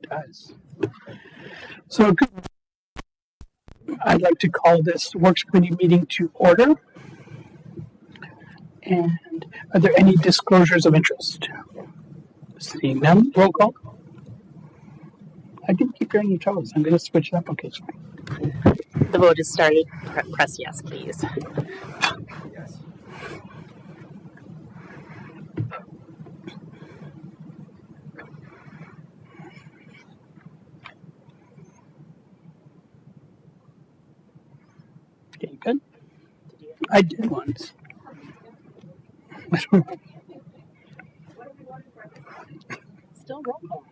does. So I'd like to call this Works Committee meeting to order. And are there any disclosures of interest? Seeing none, roll call. I didn't keep hearing each other, so I'm going to switch it up occasionally. The vote has started. Press yes, please. Yes. Okay, good. I did once. Still roll call.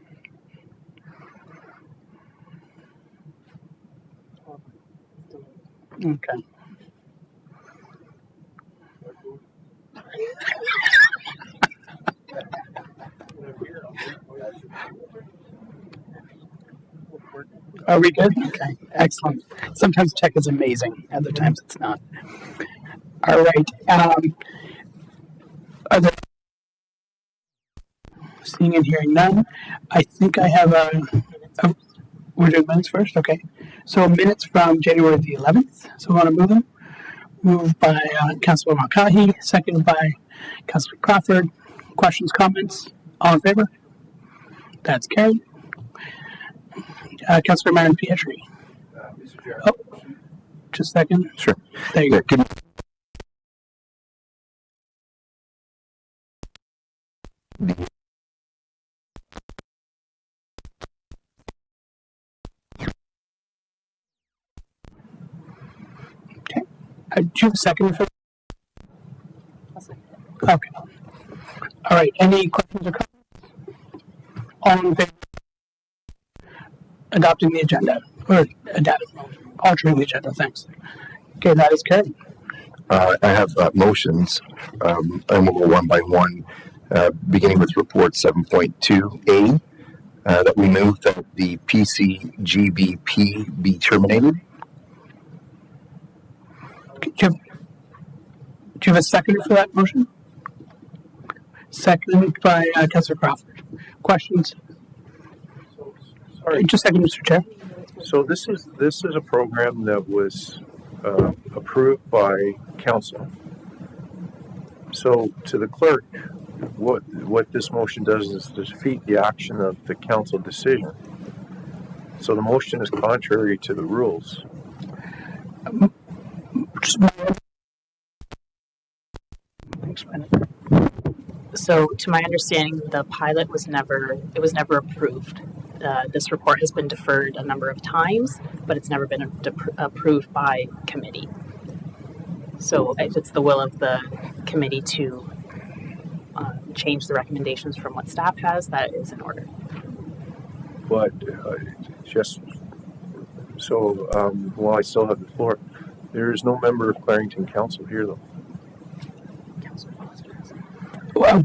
Okay. Are we good? Okay, excellent. Sometimes tech is amazing, other times it's not. All right. Are there seeing and hearing none? I think I have we're doing minutes first? Okay. So minutes from January the 11th. So we want to move them. Moved by Councilor Mulcahy, seconded by Councilor Crawford. Questions, comments? All in favor? That's carried. Councilor Myron Pietri. Mr. Chair. Oh, just a second. Sure. There you go. Okay. Do you have a second for? Okay. All right. Any questions or comments? All in favor? Adopting the agenda or altering the agenda. Thanks. Okay, that is carried. I have motions, and we'll go one by one, beginning with report 7.2A, that we move that the PCGBP be terminated. Okay, do you have a second for that motion? Seconded by Councilor Crawford. Questions? Sorry. Just a second, Mr. Chair. So this is a program that was approved by council. So to the clerk, what this motion does is defeat the action of the council decision. So the motion is contrary to the rules. So, to my understanding, the pilot was never approved. This report has been deferred a number of times, but it's never been approved by committee. So, if it's the will of the committee to change the recommendations from what staff has, that is in order. But just so, while I still have the floor, there is no member of Clarington Council here, though. Well,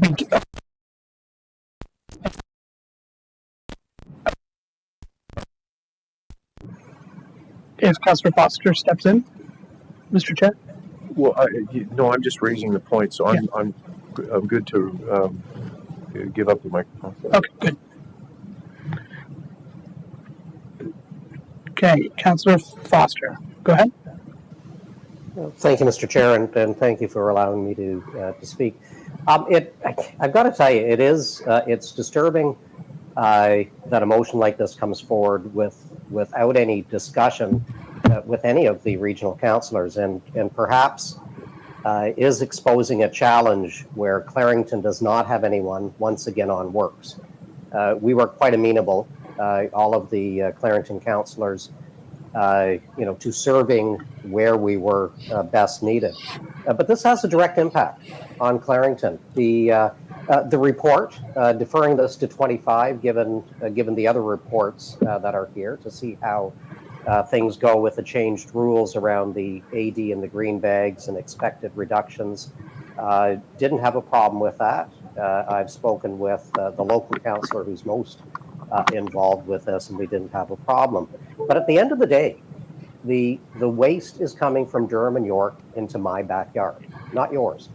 if Councilor Foster steps in, Mr. Chair. Well, no, I'm just raising the point, so I'm good to give up the microphone. Okay, good. Okay, Councilor Foster, go ahead. Thank you, Mr. Chair, and thank you for allowing me to speak. I've got to tell you, it's disturbing that a motion like this comes forward without any discussion with any of the regional councillors, and perhaps is exposing a challenge where Clarington does not have anyone once again on works. We were quite amenable, all of the Clarington councillors, to serving where we were best needed. But this has a direct impact on Clarington. The report, deferring this to 25, given the other reports that are here, to see how things go with the changed rules around the AD and the green bags and expected reductions. Didn't have a problem with that. I've spoken with the local councillor who's most involved with this, and we didn't have a problem. But at the end of the day, the waste is coming from Durham and York into my backyard, not yours.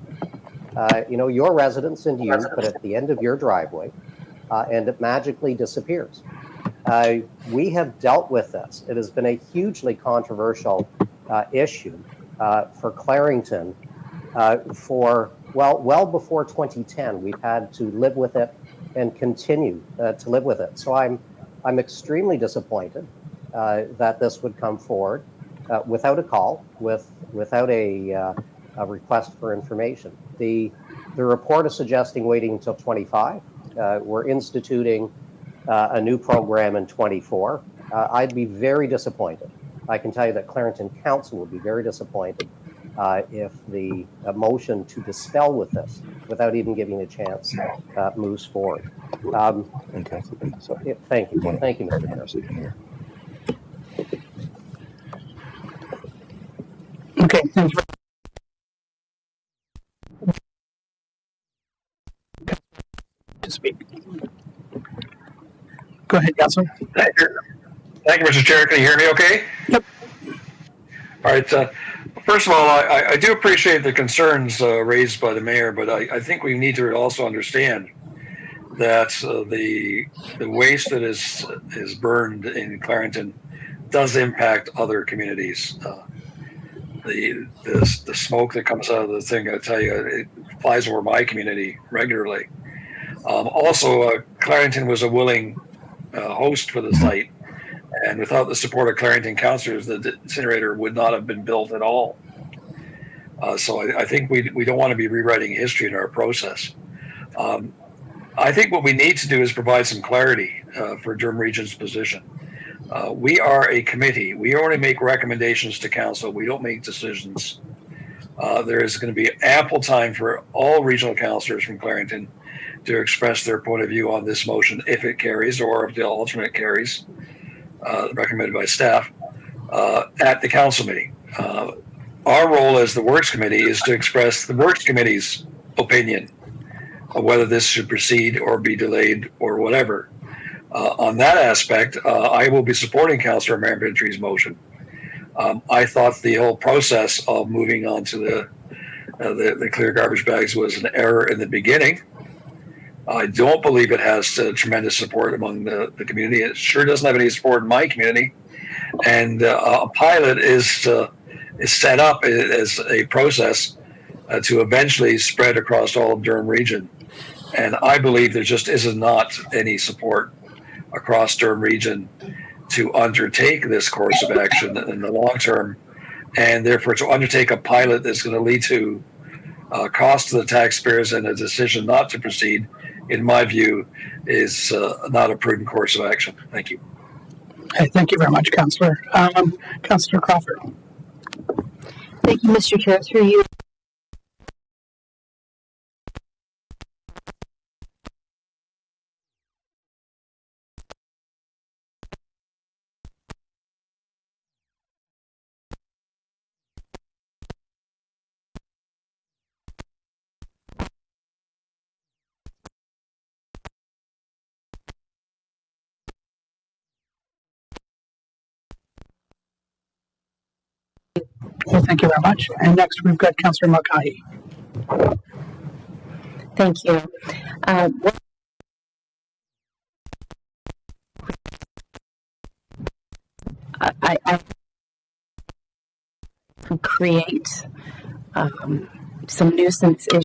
Your residents and you put at the end of your driveway, and it magically disappears. We have dealt with this. It has been a hugely controversial issue for Clarington for well before 2010. We've had to live with it and continue to live with it. So I'm extremely disappointed that this would come forward without a call, without a request for information. The report is suggesting waiting until 25. We're instituting a new program in 24. I'd be very disappointed. I can tell you that Clarington Council would be very disappointed if the motion to dispel with this, without even giving a chance, moves forward. And Councilor Bender, sorry. Yeah, thank you, Mr. Chair. Okay, thank you. To speak. Go ahead, Councilor. Thank you. Thank you, Mr. Chair. Can you hear me okay? Yep. All right. First of all, I do appreciate the concerns raised by the mayor, but I think we need to also understand that the waste that is burned in Clarington does impact other communities. The smoke that comes out of the thing, I tell you, it flies over my community regularly. Also, Clarington was a willing host for the site, and without the support of Clarington councillors, the incinerator would not have been built at all. So I think we don't want to be rewriting history in our process. I think what we need to do is provide some clarity for Durham Region's position. We are a committee. We only make recommendations to council. We don't make decisions. There is going to be ample time for all regional councillors from Clarington to express their point of view on this motion if it carries, or if the alternate carries, recommended by staff, at the council meeting. Our role as the Works Committee is to express the Works Committee's opinion of whether this should proceed or be delayed or whatever. On that aspect, I will be supporting Councillor Marventry's motion. I thought the whole process of moving on to the clear garbage bags was an error in the beginning. I don't believe it has tremendous support among the community. It sure doesn't have any support in my community. And a pilot is set up as a process to eventually spread across all of Durham Region. And I believe there just is not any support across Durham Region to undertake this course of action in the long term, and therefore to undertake a pilot that's going to lead to cost to the taxpayers and a decision not to proceed, in my view, is not a prudent course of action. Thank you. Okay, thank you very much, Councillor. Councillor Crawford. Thank you, Mr. Chair. Through you. Well, thank you very much. And next we've got Councillor Mulcahy. Thank you. I create some nuisance issues.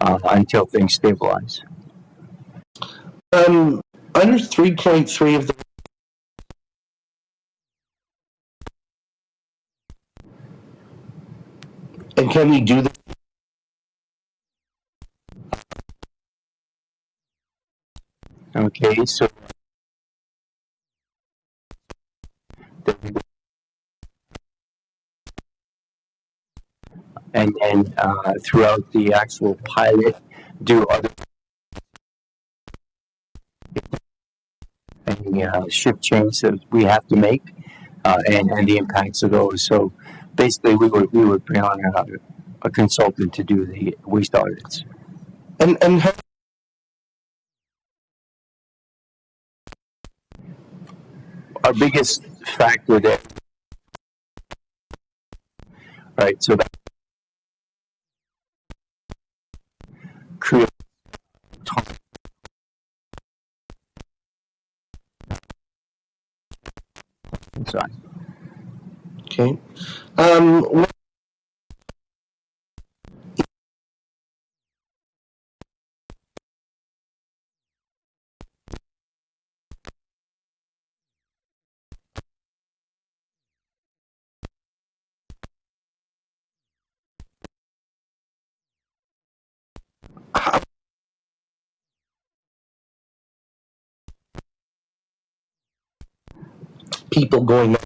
until things stabilize. Under 3.3 of the and can we do that? Okay, so and then throughout the actual pilot, do other any shift changes that we have to make, and the impacts of those. So basically, we would bring on a consultant to do the waste audits. And how, Our biggest factor there, right? So that create inside. okay. People going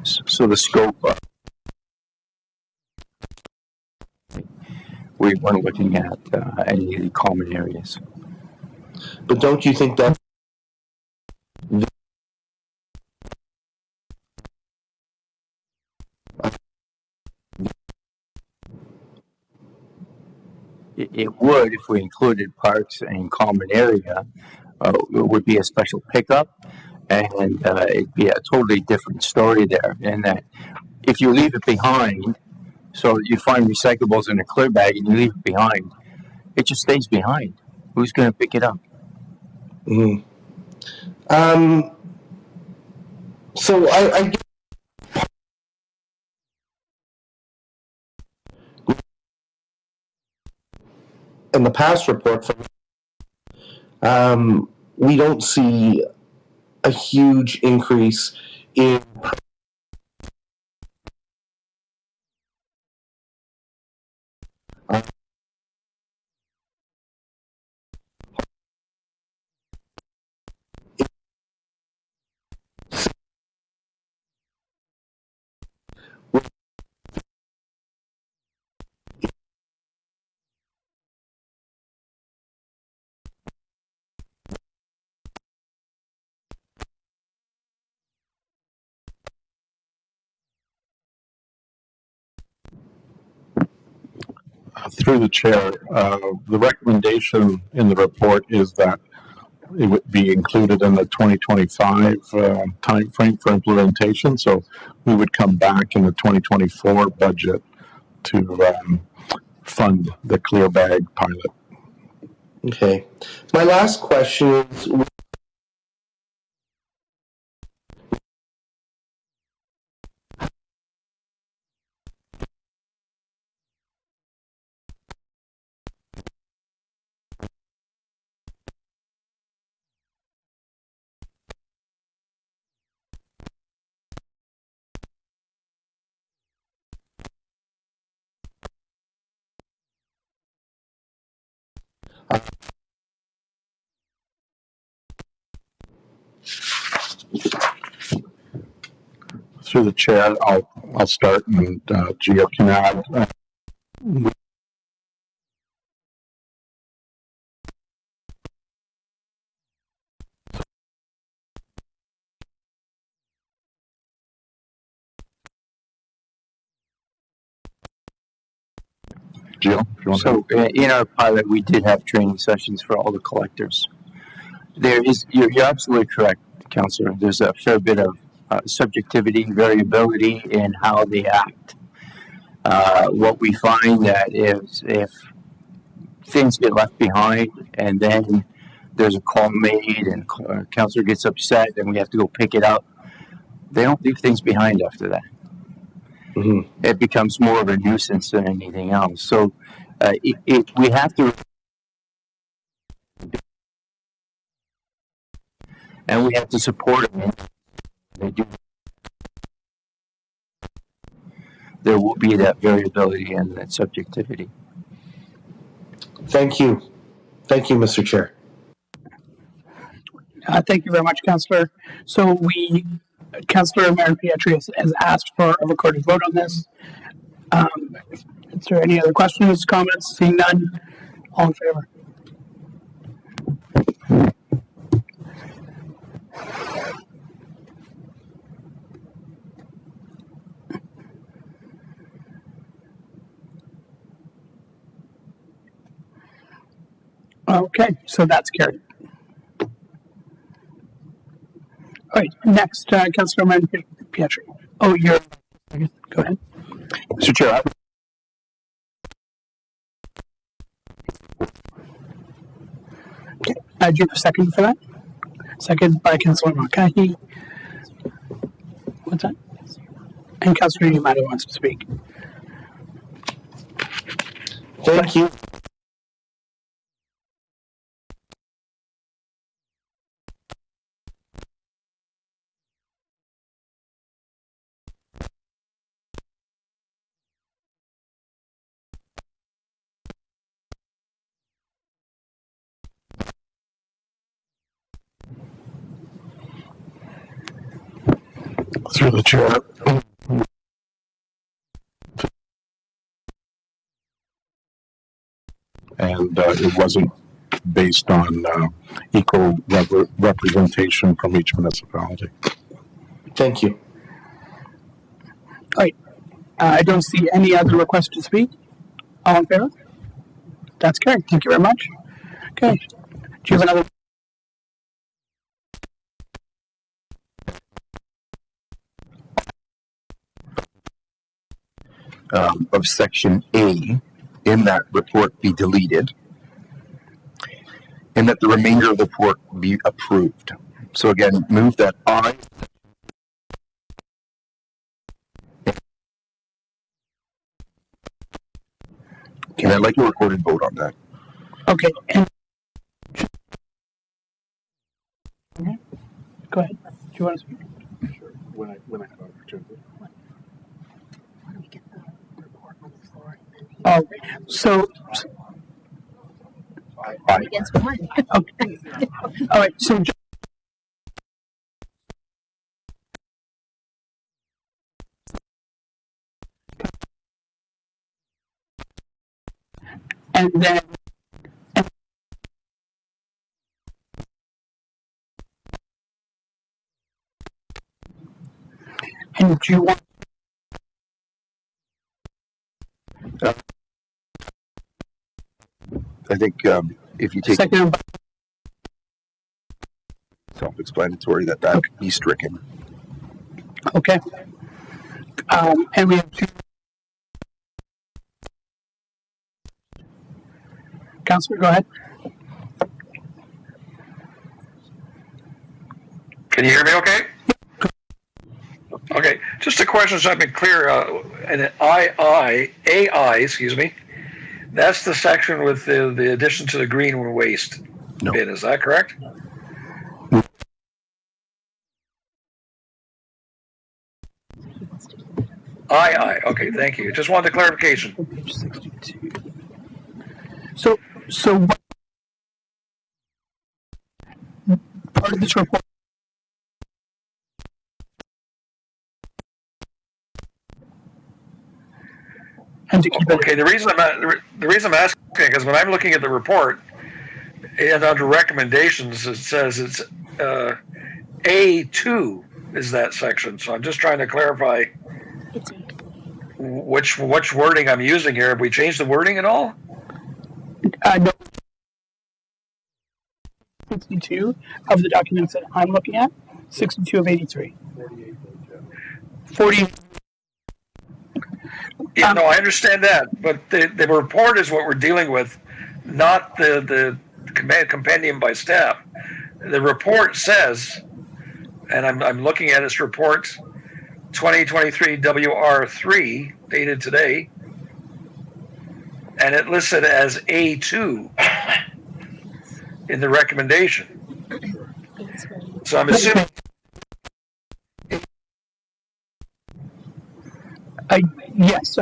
So the scope, we weren't looking at any of the common areas. but don't you think that It would if we included parks and common area. It would be a special pickup, and it'd be a totally different story there. And that if you leave it behind, so you find recyclables in a clear bag and you leave it behind, it just stays behind. Who's going to pick it up? Mhm. So I in the past report from we don't see a huge increase in Through the chair, the recommendation in the report is that it would be included in the 2025 timeframe for implementation. So we would come back in the 2024 budget to fund the Clear Bag pilot. okay. My last question is Through the chair, I'll start, and Gio can add. Gio, if you want So in our pilot, we did have training sessions for all the collectors. There is, you're absolutely correct, Councillor. There's a fair bit of subjectivity, variability in how they act. What we find that is if things get left behind and then there's a call made and counselor gets upset and we have to go pick it up. They don't leave things behind after that. Mhm. It becomes more of a nuisance than anything else. So we have to, and we have to support them. They do. There will be that variability and that subjectivity. Thank you. Thank you, Mr. Chair. Thank you very much, Councillor. So Councillor Marin Pietri has asked for a recorded vote on this. Is there any other questions, comments? Seeing none, all in favor? Okay, so that's carried. All right, next, Councillor Marin Pietri. Oh, you're, go ahead. Mr. Chair, Okay, do you have a second for that? Second by Councillor Mulcahy. What's that? And Councillor Yamato wants to speak. Thank you. Through the chair. And it wasn't based on equal representation from each municipality. Thank you. All right, I don't see any other requests to speak. All in favor? That's carried. Thank you very much. Okay, do you have another? of section A in that report be deleted, and that the remainder of the report be approved. So again, move that I. And I'd like a recorded vote on that. Okay, and okay. Go ahead. Do you want to speak? Sure. When I have an opportunity. Oh, so Aye. Against one. okay. All right, so and then and do you want I think if you take second? self-explanatory that be stricken. Okay. And we have two. Councilor, go ahead. Can you hear me okay? Okay, just a question so I've been clear. And AI, excuse me, that's the section with the addition to the green waste No. bin, is that correct? Okay, thank you. Just wanted clarification. Page 62. So what part of this report? And to keep it. Okay, the reason I'm asking is when I'm looking at the report and under recommendations, it says it's A2 is that section. So I'm just trying to clarify which wording I'm using here. Have we changed the wording at all? No. 62 of the documents that I'm looking at. 62 of 83. 40. Yeah, no, I understand that, but the report is what we're dealing with, not the compendium by staff. The report says, and I'm looking at its report, 2023 WR3, dated today, and it listed as A2 in the recommendation. So I'm assuming. Yes,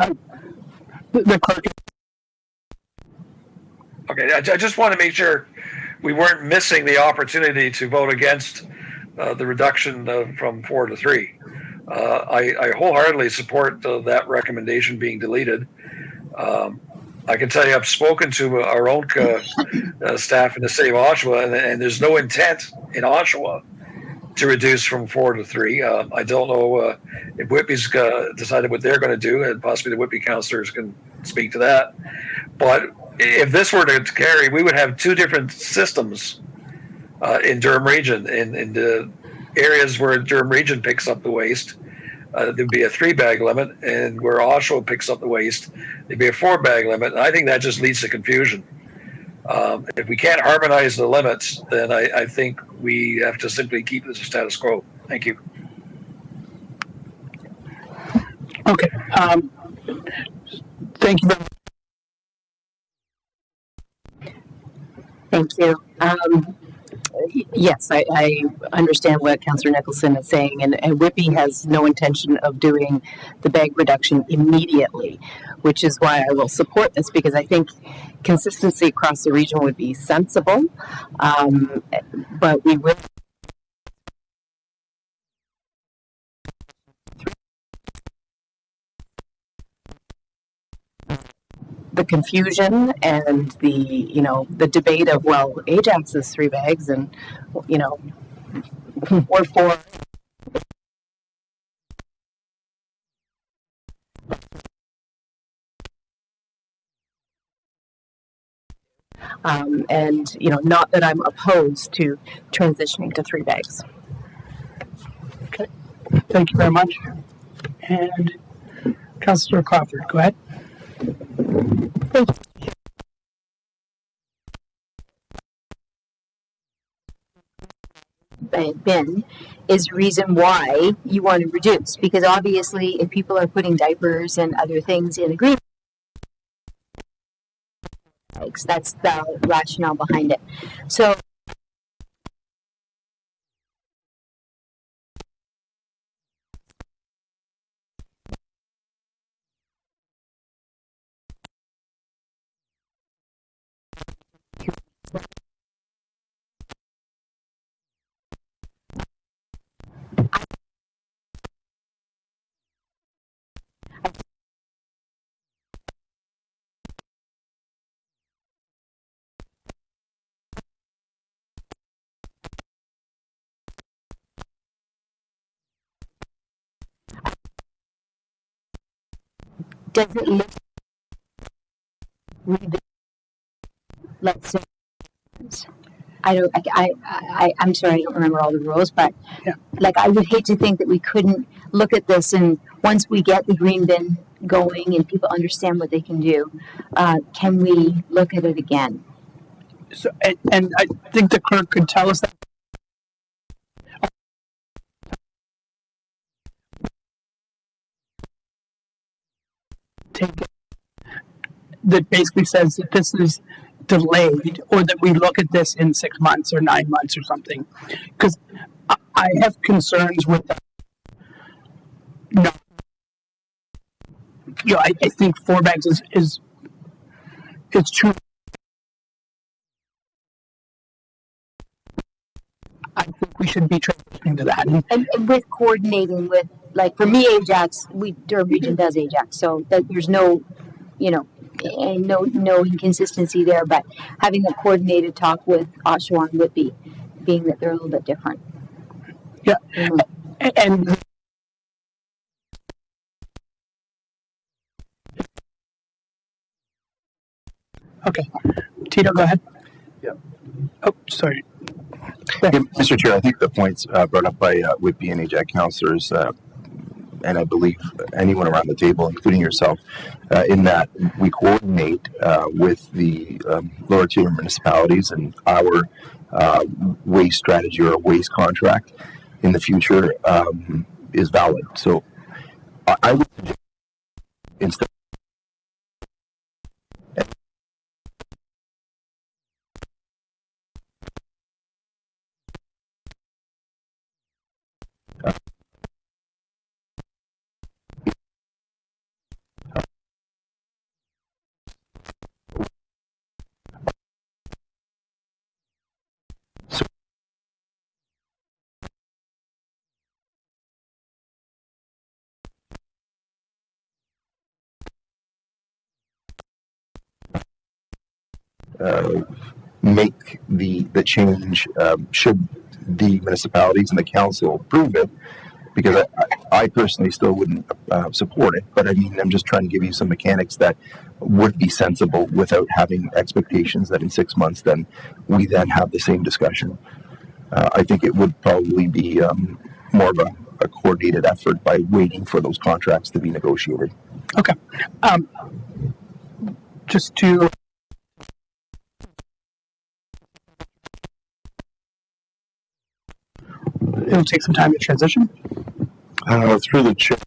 the clerk. Okay, I just want to make sure we weren't missing the opportunity to vote against the reduction from 4 to 3. I wholeheartedly support that recommendation being deleted. I can tell you I've spoken to our own staff in the city of Oshawa, and there's no intent in Oshawa to reduce from 4 to 3. I don't know if Whitby's decided what they're going to do, and possibly the Whitby councillors can speak to that. But if this were to carry, we would have two different systems in Durham Region. In the areas where Durham Region picks up the waste, there'd be a 3-bag limit, and where Oshawa picks up the waste, there'd be a 4-bag limit. And I think that just leads to confusion. If we can't harmonize the limits, then I think we have to simply keep this status quo. Thank you. Okay. Thank you very much. Thank you. Yes, I understand what Councillor Nicholson is saying, and Whitby has no intention of doing the bag reduction immediately, which is why I will support this, because I think consistency across the region would be sensible, but we will. The confusion and the debate of, well, Ajax is 3 bags and or 4. And not that I'm opposed to transitioning to 3 bags. Okay. Thank you very much. And Councillor Crawford, go ahead. Thank you. Bin is reason why you want to reduce, because obviously if people are putting diapers and other things in the green bags, that's the rationale behind it. So does it look, let's say, I'm sorry, I don't remember all the rules, but Yeah. like I would hate to think that we couldn't look at this, and once we get the green bin going and people understand what they can do, can we look at it again? So, and I think the clerk could tell us that. Take it. That basically says that this is delayed, or that we look at this in 6 months or 9 months or something, because I have concerns with that. No, I think 4 bags is it's true. I think we should be transitioning to that. And with coordinating with, like for me, Ajax, Durham Region does Ajax, so that there's no, and no inconsistency there, but having a coordinated talk with Oshawa and Whitby, being that they're a little bit different. Yeah, and okay, Tito, go ahead. Yeah. Oh, sorry. Yeah, Mr. Chair, I think the points brought up by Whitby and AJAC councillors and I believe anyone around the table, including yourself, in that we coordinate with the lower tier municipalities, and our waste strategy or waste contract in the future is valid. So I would suggest instead make the change should the municipalities and the council approve it, because I personally still wouldn't support it, but I mean, I'm just trying to give you some mechanics that would be sensible without having expectations that in 6 months then we then have the same discussion. I think it would probably be more of a coordinated effort by waiting for those contracts to be negotiated. Okay. Just to it'll take some time to transition. Through the chair.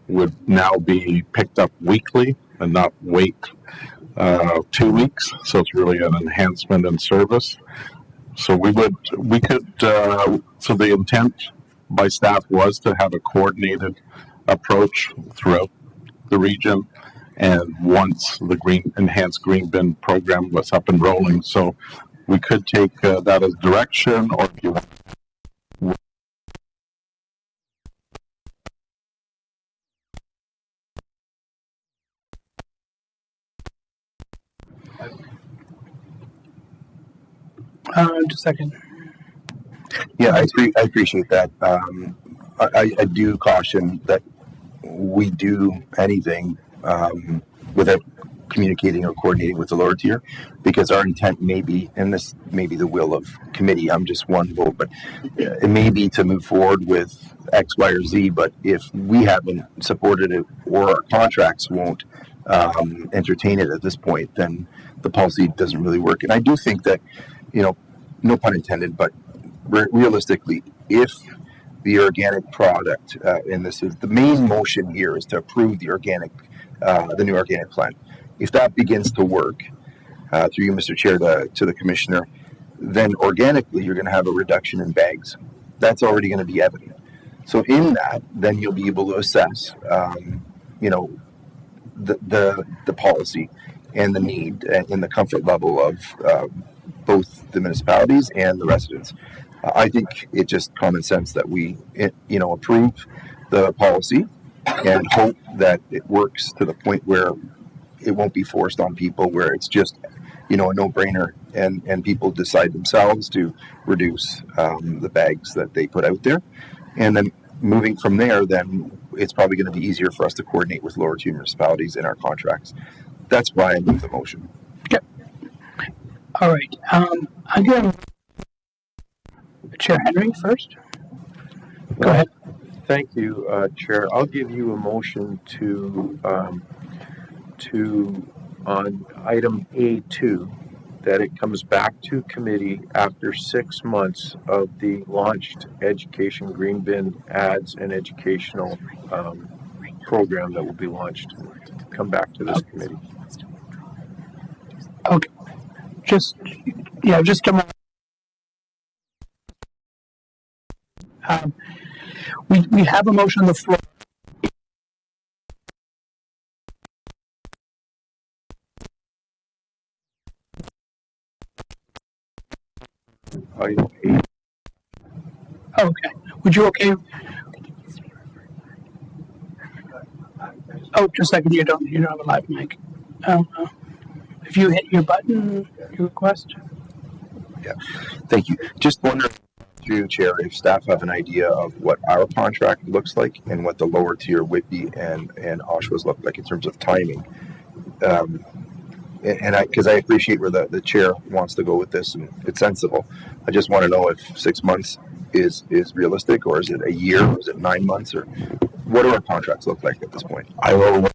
Would now be picked up weekly and not wait 2 weeks. So it's really an enhancement in service. So we could, so the intent by staff was to have a coordinated approach throughout the region. And once the enhanced green bin program was up and rolling, so we could take that as direction, or if you want. Just a second. Yeah, I appreciate that. I do caution that we do anything without communicating or coordinating with the lower tier, because our intent may be, and this may be the will of committee, I'm just one vote, but it may be to move forward with X, Y, or Z, but if we haven't supported it or our contracts won't entertain it at this point, then the policy doesn't really work. And I do think that, you know, no pun intended, but realistically, if the organic product, and this is the main motion here, is to approve the organic, the new organic plan. If that begins to work through you, Mr. Chair, to the commissioner, then organically you're going to have a reduction in bags. That's already going to be evident. So in that, then you'll be able to assess, you know, the policy and the need and the comfort level of both the municipalities and the residents. I think it's just common sense that we, you know, approve the policy and hope that it works to the point where it won't be forced on people, where it's just, you know, a no-brainer, and people decide themselves to reduce the bags that they put out there. And then moving from there, then it's probably going to be easier for us to coordinate with lower tier municipalities in our contracts. That's why I move the motion. Okay. All right. I'm going to Chair Henry first. Go ahead. Thank you, Chair. I'll give you a motion to on item A2, that it comes back to committee after 6 months of the launched education green bin ads and educational program that will be launched. Come back to this committee. Okay. Just a moment. We have a motion on the floor. Item 8. Okay. Would you okay? Oh, just a second. You don't have a live mic. If you hit your button, your request. Yeah. Thank you. Just wondering through the chair, if staff have an idea of what our contract looks like and what the lower tier Whitby and Oshawa's look like in terms of timing. Because I appreciate where the chair wants to go with this, and it's sensible. I just want to know if 6 months is realistic, or is it a year, or is it 9 months, or what do our contracts look like at this point? I will.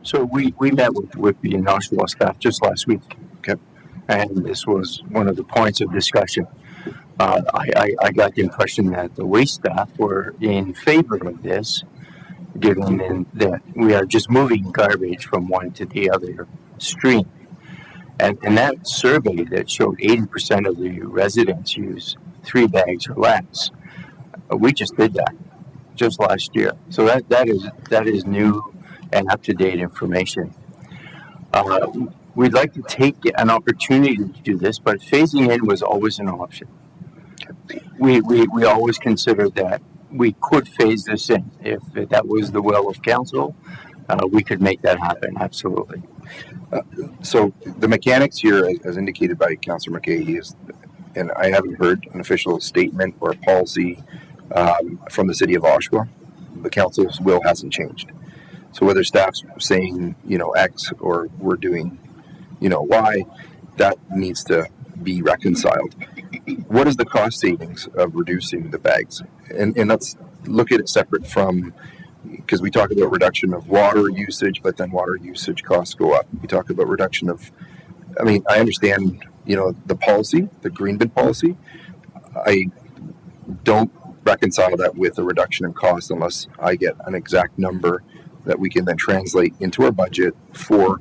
So we met with Whitby and Oshawa staff just last week. Okay. And this was one of the points of discussion. I got the impression that the waste staff were in favor of this, given that we are just moving garbage from one to the other stream. And that survey that showed 80% of the residents use 3 bags or less, we just did that just last year. So that is new and up-to-date information. We'd like to take an opportunity to do this, but phasing in was always an option. We always considered that we could phase this in. If that was the will of council, we could make that happen, absolutely. So the mechanics here, as indicated by Councillor McKay, is, and I haven't heard an official statement or policy from the city of Oshawa. The council's will hasn't changed. So whether staff's saying, X, or we're doing, Y, that needs to be reconciled. What is the cost savings of reducing the bags? And let's look at it separate from, because we talk about reduction of water usage, but then water usage costs go up. We talk about reduction of, I understand, the policy, the green bin policy. I don't reconcile that with a reduction in cost unless I get an exact number that we can then translate into our budget for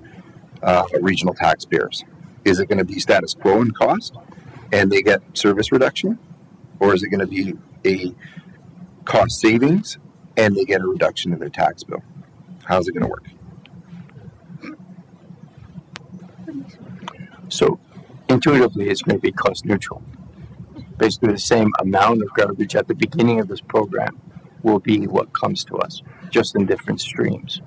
regional taxpayers. Is it going to be status quo in cost and they get service reduction? Or is it going to be a cost savings and they get a reduction in their tax bill? How's it going to work? So intuitively, it's going to be cost neutral. Basically, the same amount of garbage at the beginning of this program will be what comes to us, just in different streams.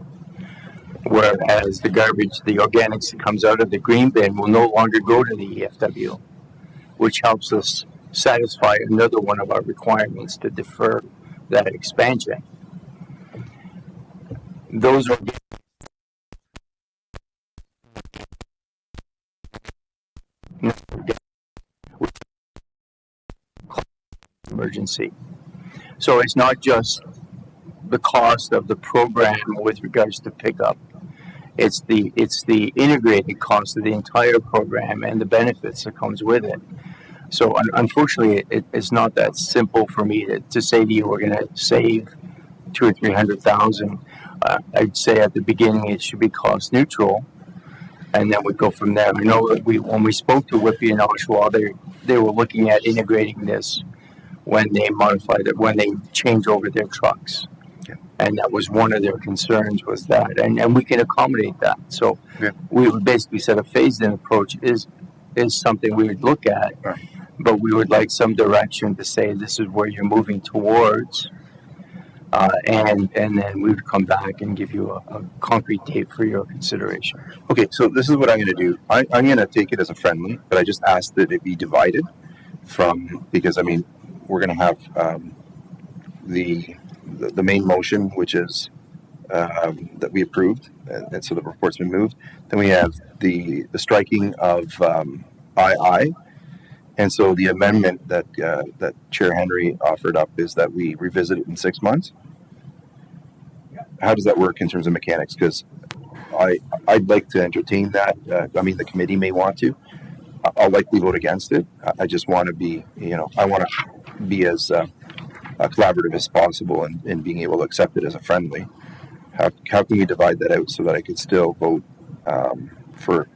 Whereas the garbage, the organics that comes out of the green bin will no longer go to the EFW, which helps us satisfy another one of our requirements to defer that expansion. Those are emergency. So it's not just the cost of the program with regards to pickup. It's the integrated cost of the entire program and the benefits that comes with it. So unfortunately, it's not that simple for me to say to you, we're going to save $200,000 or $300,000. I'd say at the beginning it should be cost neutral, and then we go from there. I know that when we spoke to Whitby and Oshawa, they were looking at integrating this when they modified it, when they change over their trucks. And that was one of their concerns, was that, and we can accommodate that. So we would basically said a phased-in approach is something we would look at, right. But we would like some direction to say this is where you're moving towards, and then we would come back and give you a concrete date for your consideration. Okay, so this is what I'm going to do. I'm going to take it as a friendly, but I just asked that it be divided because we're going to have the main motion, which is that we approved, and so the report's been moved. Then we have the striking of II, and so the amendment that Chair Henry offered up is that we revisit it in 6 months. How does that work in terms of mechanics? Because I'd like to entertain that. The committee may want to. I'll likely vote against it. I just want to be, I want to be as collaborative as possible in being able to accept it as a friendly. How can we divide that out so that I could still vote for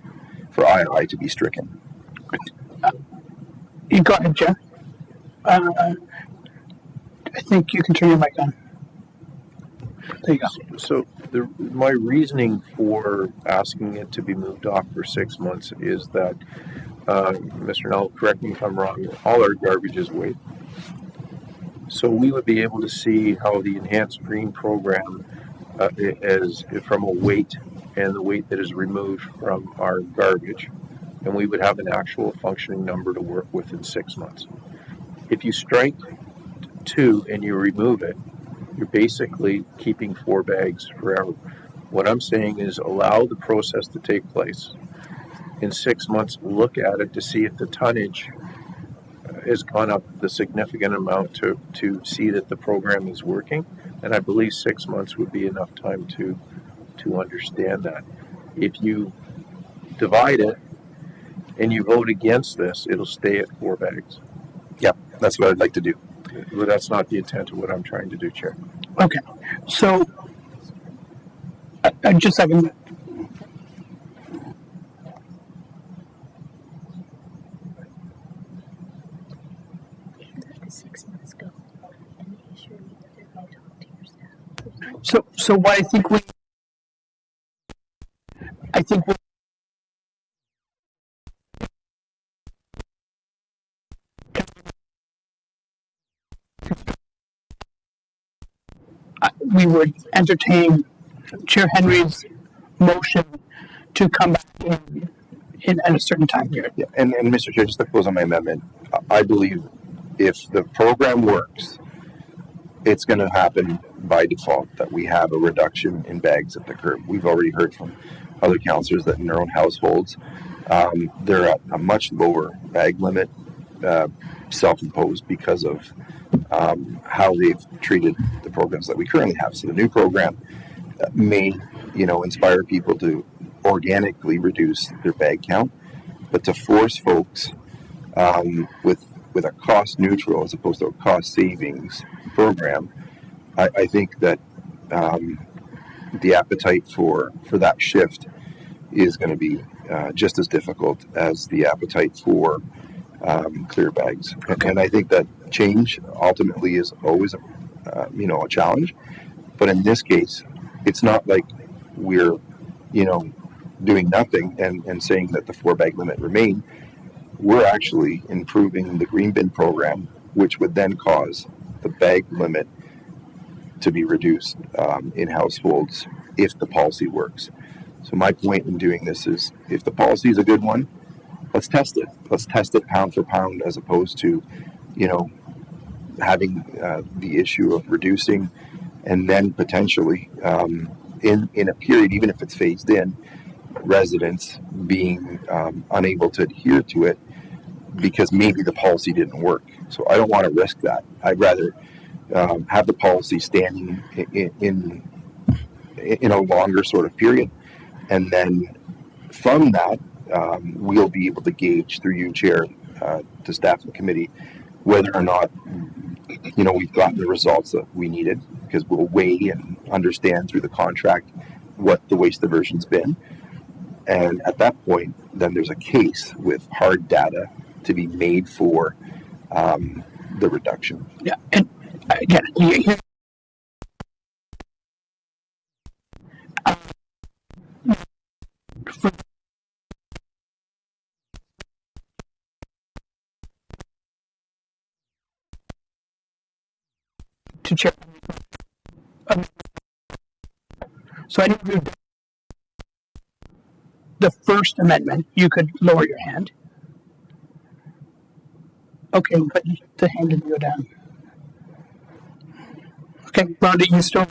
II to be stricken? You go ahead, Jeff. I think you can turn your mic on. There you go. So my reasoning for asking it to be moved off for 6 months is that, Mr. Null, correct me if I'm wrong, all our garbage is weight. So we would be able to see how the enhanced green program is from a weight and the weight that is removed from our garbage and we would have an actual functioning number to work with in 6 months. If you strike 2 and you remove it, you're basically keeping 4 bags forever. What I'm saying is allow the process to take place. In 6 months, look at it to see if the tonnage has gone up the significant amount to see that the program is working. And I believe 6 months would be enough time to understand that. If you divide it and you vote against this, it'll stay at 4 bags. Yeah, that's what I'd like to do. But that's not the intent of what I'm trying to do, Chair. Okay, so I just second. So what I think we we would entertain Chair Henry's motion to come back in at a certain time period. Yeah, and Mr. Chair, just to close on my amendment, I believe if the program works, it's going to happen by default that we have a reduction in bags at the curb. We've already heard from other councillors that in their own households, they're at a much lower bag limit, self-imposed because of how they've treated the programs that we currently have. So the new program may, inspire people to organically reduce their bag count, but to force folks with a cost neutral as opposed to a cost savings program, I think that the appetite for that shift is going to be just as difficult as the appetite for clear bags. Okay. And I think that change ultimately is always a challenge. But in this case, it's not like we're doing nothing and saying that the 4 bag limit remain. We're actually improving the green bin program, which would then cause the bag limit to be reduced in households if the policy works. So my point in doing this is, if the policy is a good one, let's test it. Let's test it pound for pound, as opposed to, having the issue of reducing and then potentially in a period, even if it's phased in, residents being unable to adhere to it because maybe the policy didn't work. So I don't want to risk that. I'd rather have the policy standing in a longer sort of period, and then from that we'll be able to gauge through you, Chair, to staff and committee, whether or not we've gotten the results that we needed, because we'll weigh and understand through the contract what the waste diversion's been. And at that point, then there's a case with hard data to be made for the reduction. Yeah, and again, to Chair. So I think the first amendment, you could lower your hand. Okay, but the hand didn't go down. Okay, Rhonda, you still.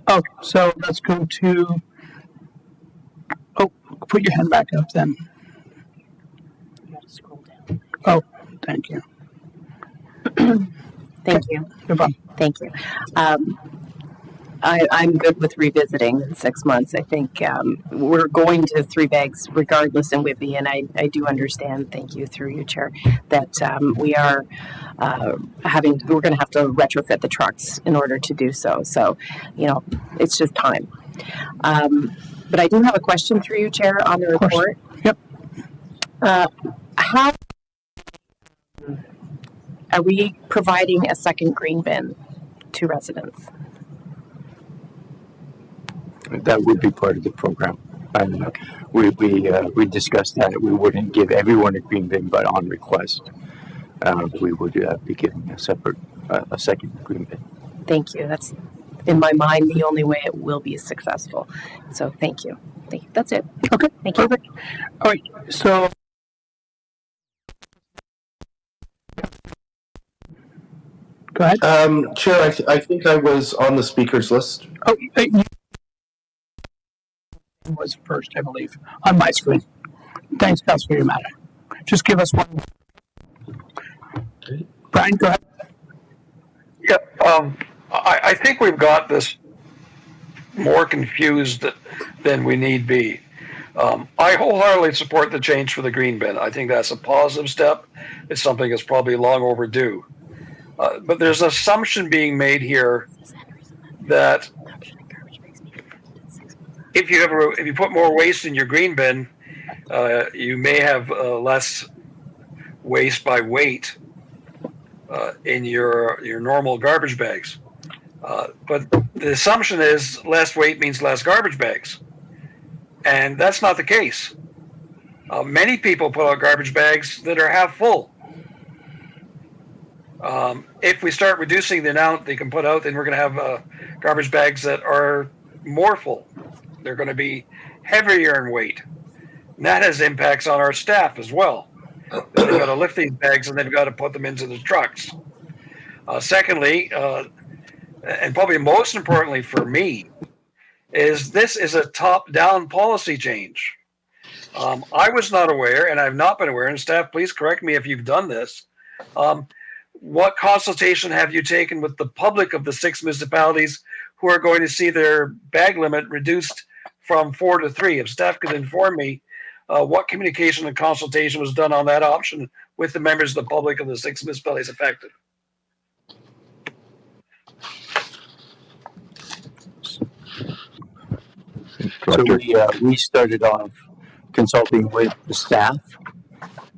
Okay, so let's go to. Oh, put your hand back up then. You gotta scroll down. Oh, thank you. Thank you. No problem. Thank you. I'm good with revisiting 6 months. I think we're going to 3 bags regardless in Whitby, and I do understand, thank you through you, Chair, that we are we're going to have to retrofit the trucks in order to do so. So, it's just time. But I do have a question through you, Chair, on the report. Yep. How are we providing a second green bin to residents? That would be part of the program. And we discussed that we wouldn't give everyone a green bin, but on request, we would be giving a second green bin. Thank you. That's in my mind, the only way it will be successful. So thank you. Thank you. That's it. Okay. Thank you. Perfect. All right. So. Go ahead. Chair, I think I was on the speakers list. Oh, you was first, I believe, on my screen. Thanks, Councilor Yamada. Just give us one. Brian, go ahead. Yeah, I think we've got this more confused than we need be. I wholeheartedly support the change for the green bin. I think that's a positive step. It's something that's probably long overdue. But there's an assumption being made here that if you put more waste in your green bin, you may have less waste by weight in your normal garbage bags. But the assumption is less weight means less garbage bags. And that's not the case. Many people put out garbage bags that are half full. If we start reducing the amount they can put out, then we're going to have garbage bags that are more full. They're going to be heavier in weight. And that has impacts on our staff as well. They've got to lift these bags and they've got to put them into the trucks. Secondly, and probably most importantly for me, this is a top-down policy change. I was not aware, and I've not been aware, and staff, please correct me if you've done this. What consultation have you taken with the public of the 6 municipalities who are going to see their bag limit reduced from 4 to 3? If staff could inform me what communication and consultation was done on that option with the members of the public of the 6 municipalities affected. So we started off consulting with the staff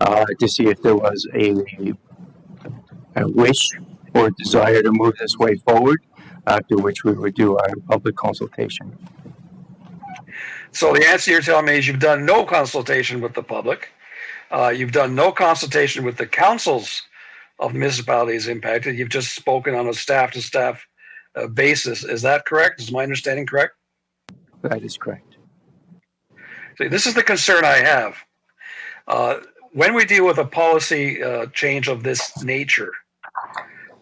to see if there was a wish or desire to move this way forward, after which we would do our public consultation. So the answer you're telling me is you've done no consultation with the public. You've done no consultation with the councils of municipalities impacted. You've just spoken on a staff-to-staff basis. Is that correct? Is my understanding correct? That is correct. See, this is the concern I have. When we deal with a policy change of this nature,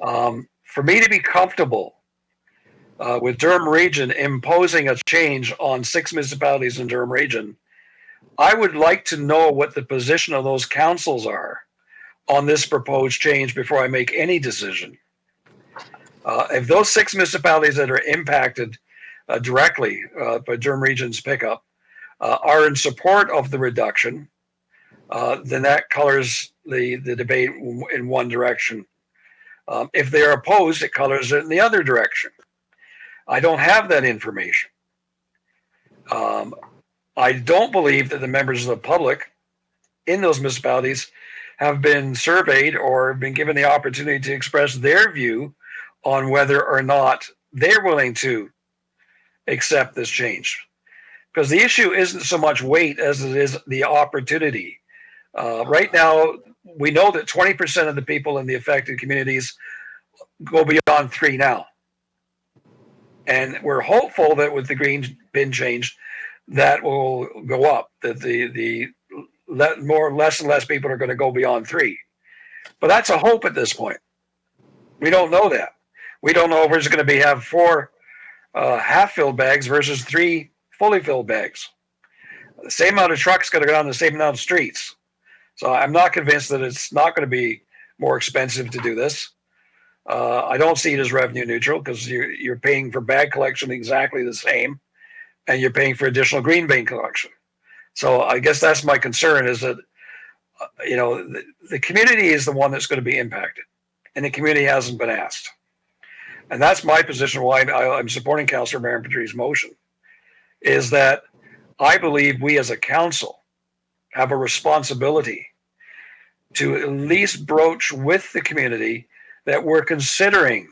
for me to be comfortable with Durham Region imposing a change on 6 municipalities in Durham Region, I would like to know what the position of those councils are on this proposed change before I make any decision. If those 6 municipalities that are impacted directly by Durham Region's pickup are in support of the reduction, then that colors the debate in one direction. If they are opposed, it colors it in the other direction. I don't have that information. I don't believe that the members of the public in those municipalities have been surveyed or been given the opportunity to express their view on whether or not they're willing to accept this change. Because the issue isn't so much weight as it is the opportunity. Right now, we know that 20% of the people in the affected communities go beyond 3 now. And we're hopeful that with the green bin change, that will go up, that less and less people are going to go beyond 3. But that's a hope at this point. We don't know that. We don't know if there's going to have 4 half-filled bags versus 3 fully filled bags. The same amount of trucks going to go down the same amount of streets. So I'm not convinced that it's not going to be more expensive to do this. I don't see it as revenue neutral because you're paying for bag collection exactly the same, and you're paying for additional green bin collection. So I guess that's my concern, is that the community is the one that's going to be impacted, and the community hasn't been asked. And that's my position why I'm supporting Councillor Marion Patrice's motion, is that I believe we as a council have a responsibility to at least broach with the community that we're considering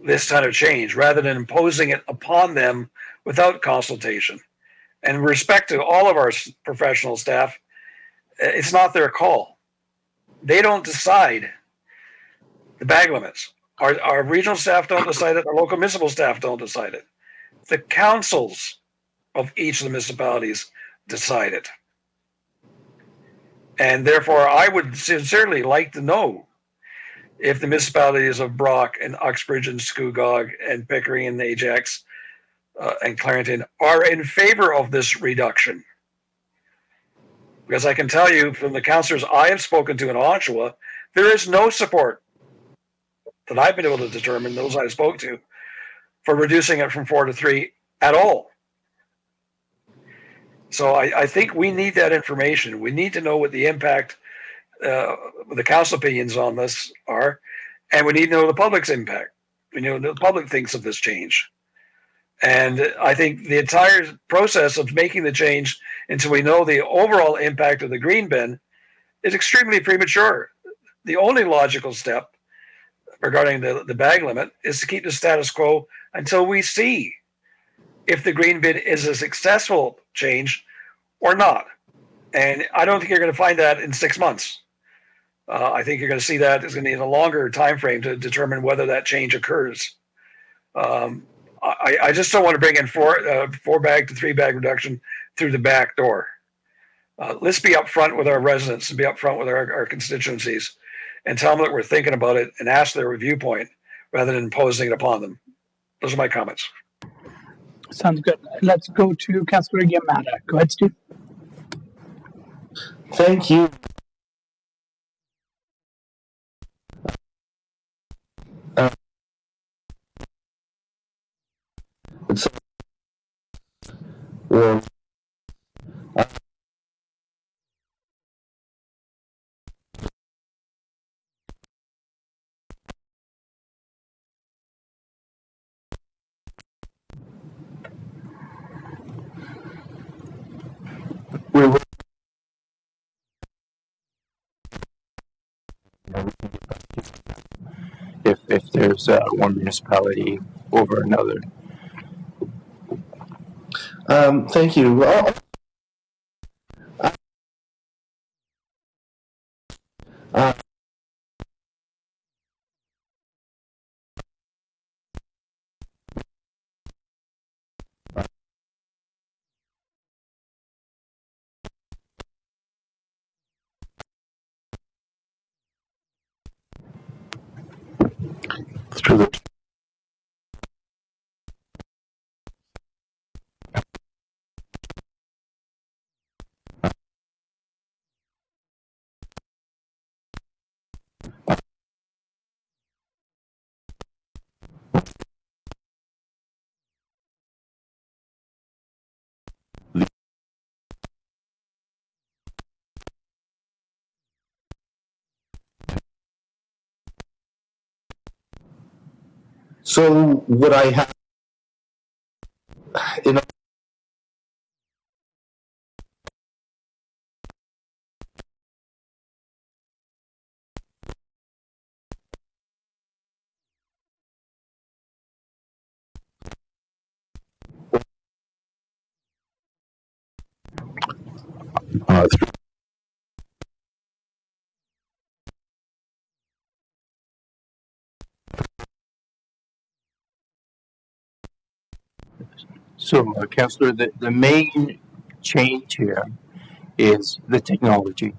this kind of change rather than imposing it upon them without consultation. And with respect to all of our professional staff, it's not their call. They don't decide the bag limits. Our regional staff don't decide it. Our local municipal staff don't decide it. The councils of each of the municipalities decide it. And therefore, I would sincerely like to know if the municipalities of Brock and Uxbridge and Scugog and Pickering and Ajax and Clarington are in favor of this reduction. Because I can tell you from the councillors I have spoken to in Oshawa, there is no support that I've been able to determine, those I spoke to, for reducing it from 4 to 3 at all. So I think we need that information. We need to know what the impact, the council opinions on this are, and we need to know the public's impact. We know the public thinks of this change. And I think the entire process of making the change until we know the overall impact of the green bin is extremely premature. The only logical step regarding the bag limit is to keep the status quo until we see if the green bin is a successful change or not. And I don't think you're going to find that in 6 months. I think you're going to see that it's going to need a longer time frame to determine whether that change occurs. I just don't want to bring in 4 bag to 3 bag reduction through the back door. Let's be upfront with our residents and be upfront with our constituencies and tell them that we're thinking about it and ask their viewpoint rather than imposing it upon them. Those are my comments. Sounds good. Let's go to Councillor Yamada. Go ahead, Stu. Thank you. It's well, We will. If there's one municipality over another. thank you. Through the So what I have, in through So, Councillor, the main change here is the technology.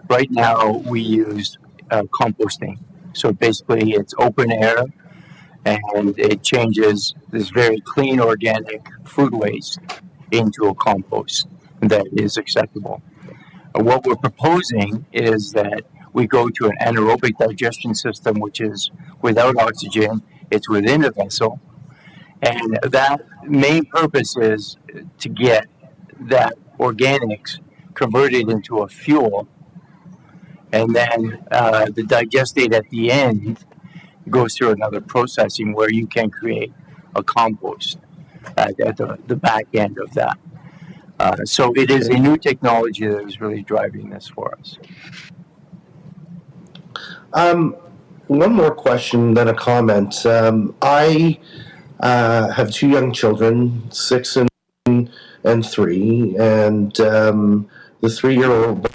Right now, we use composting. So basically, it's open air, and it changes this very clean organic food waste into a compost that is acceptable. What we're proposing is that we go to an anaerobic digestion system, which is without oxygen. It's within a vessel. And that main purpose is to get that organics converted into a fuel. And then the digestate at the end goes through another processing where you can create a compost at the back end of that. So it is a new technology that is really driving this for us. one more question, then a comment. I have 2 young children, 6 and 3, and the 3-year-old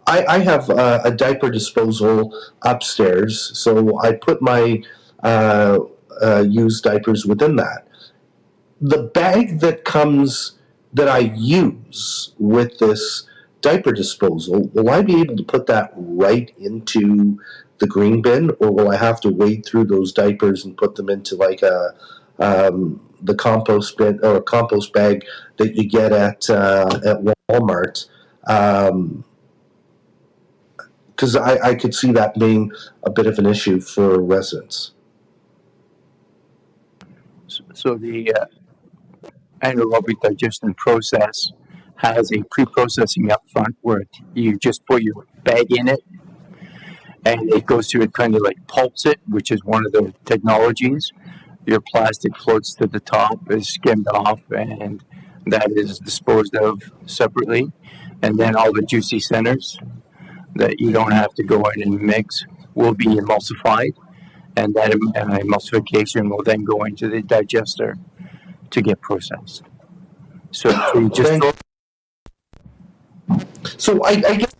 I have a diaper disposal upstairs, so I put my used diapers within that. The bag that I use with this diaper disposal, will I be able to put that right into the green bin, or will I have to wade through those diapers and put them into like the compost bin or a compost bag that you get at Walmart? Because I could see that being a bit of an issue for residents. So the anaerobic digestion process has a pre-processing up front where you just put your bag in it and it goes through, it kind of like pulps it, which is one of the technologies. Your plastic floats to the top, is skimmed off, and that is disposed of separately. And then all the juicy centers that you don't have to go in and mix will be emulsified, and that emulsification will then go into the digester to get processed. So you just So I guess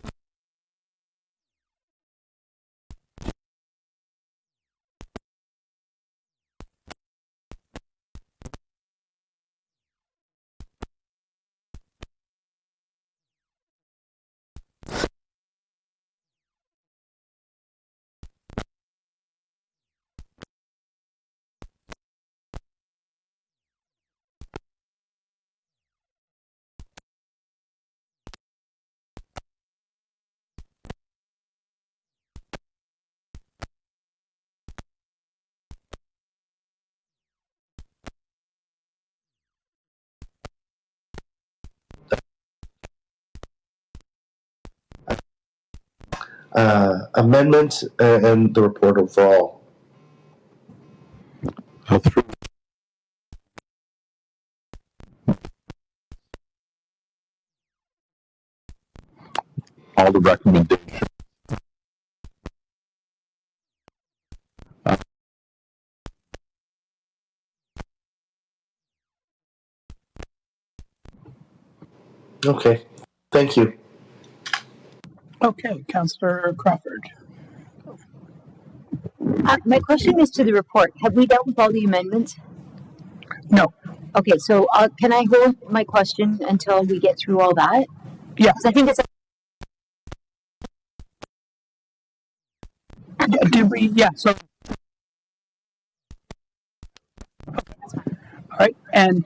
amendment and the report overall. Through all the recommendations. Okay, thank you. Okay, Councillor Crawford. My question is to the report. Have we dealt with all the amendments? No. Okay, so can I hold my question until we get through all that? Yeah. 'Cause I think it's. Did we? Yeah. So. Okay. All right, and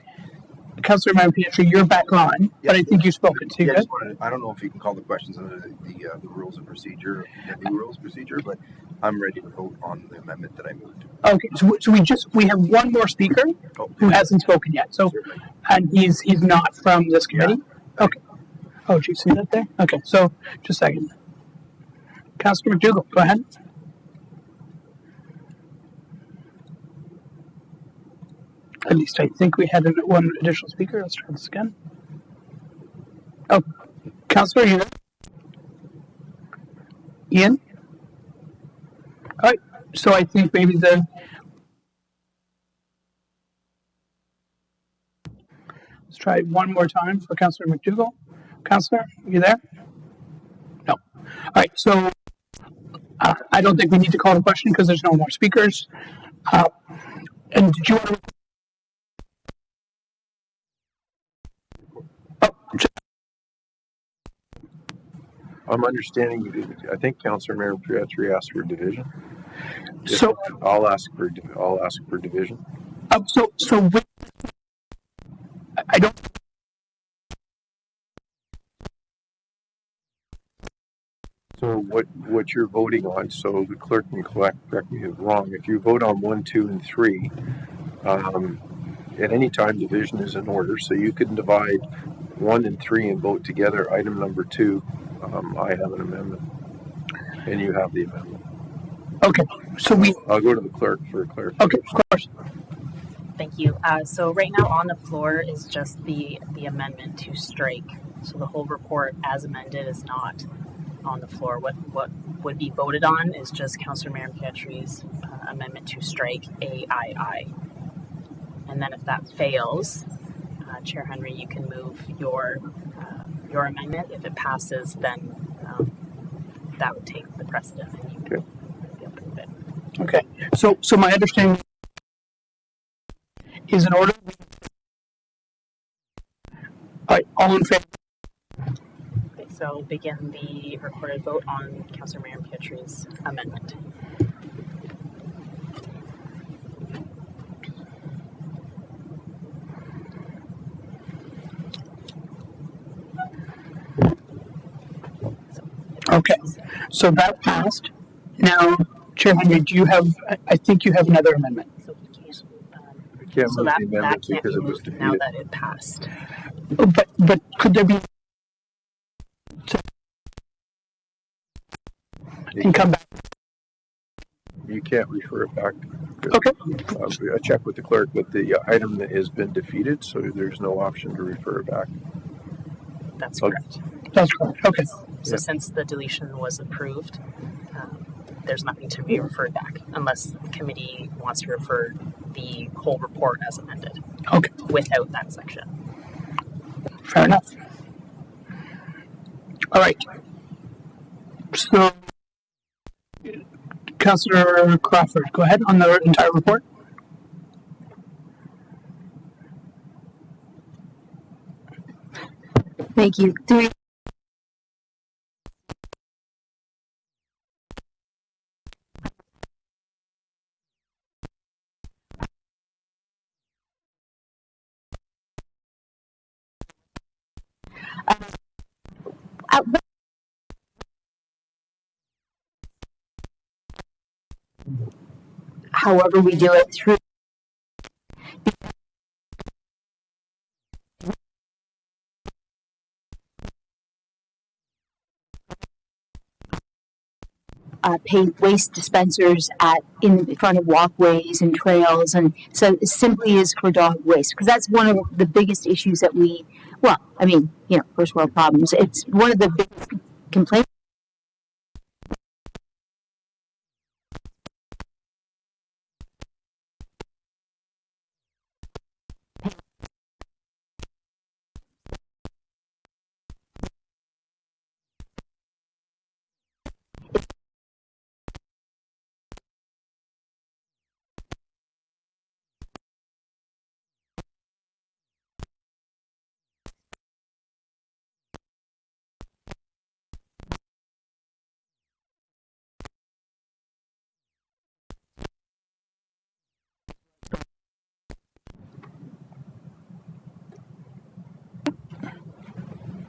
Councillor Pietri, you're back on, but I think you've spoken. So you're good? I don't know if you can call the questions under the rules of procedure, the new rules of procedure, but I'm ready to vote on the amendment that I moved. Okay, so we have one more speaker who hasn't spoken yet. So, and he's not from this committee. Yeah. Okay. Oh, do you see that there? Okay, so just a second. Councillor McDougall, go ahead. At least I think we had one additional speaker. Let's try this again. Oh, Councillor, you there? Ian? All right, so I think maybe let's try one more time for Councillor McDougall. Councillor, you there? No. All right, so I don't think we need to call the question because there's no more speakers. And did you want to? I'm understanding. I think Councillor Mayor Pietri asked for division. So I'll ask for division. So I don't. So what you're voting on? So the clerk can correct me if I'm wrong. If you vote on 1, 2, and 3, at any time division is in order. So you can divide 1 and 3 and vote together. Item number 2. I have an amendment, and you have the amendment. Okay, so I'll go to the clerk for clarification. Okay, of course. Thank you. So right now on the floor is just the amendment to strike. So the whole report as amended is not on the floor. What would be voted on is just Councillor Mayor Pietri's amendment to strike AII. And then if that fails, Chair Henry, you can move your your amendment. If it passes, then that would take the precedent and you would be able to approve it. Okay. So my understanding is in order. All right, all in favor? Okay, so I'll begin the recorded vote on Councillor Mayor Pietri's amendment. Okay, so that passed. Now, Chair Henry, do you have, I think you have another amendment. So we can't, I can't so move that, the that amendment can't because be it was moved now defeated. that it passed. But could there be, and come back? You can't refer it back. Okay. I checked with the clerk, but the item that has been defeated, so there's no option to refer it back. That's Okay. correct. That's correct. Okay. So Yeah. since the deletion was approved, there's nothing to be referred back unless the committee wants to refer the whole report as amended Okay. without that section. Fair enough. All right. So, Councillor Crawford, go ahead on the entire report. Thank you. However we do it through pay waste dispensers in front of walkways and trails, and so it simply is for dog waste, because that's one of the biggest issues that first world problems. It's one of the biggest complaints.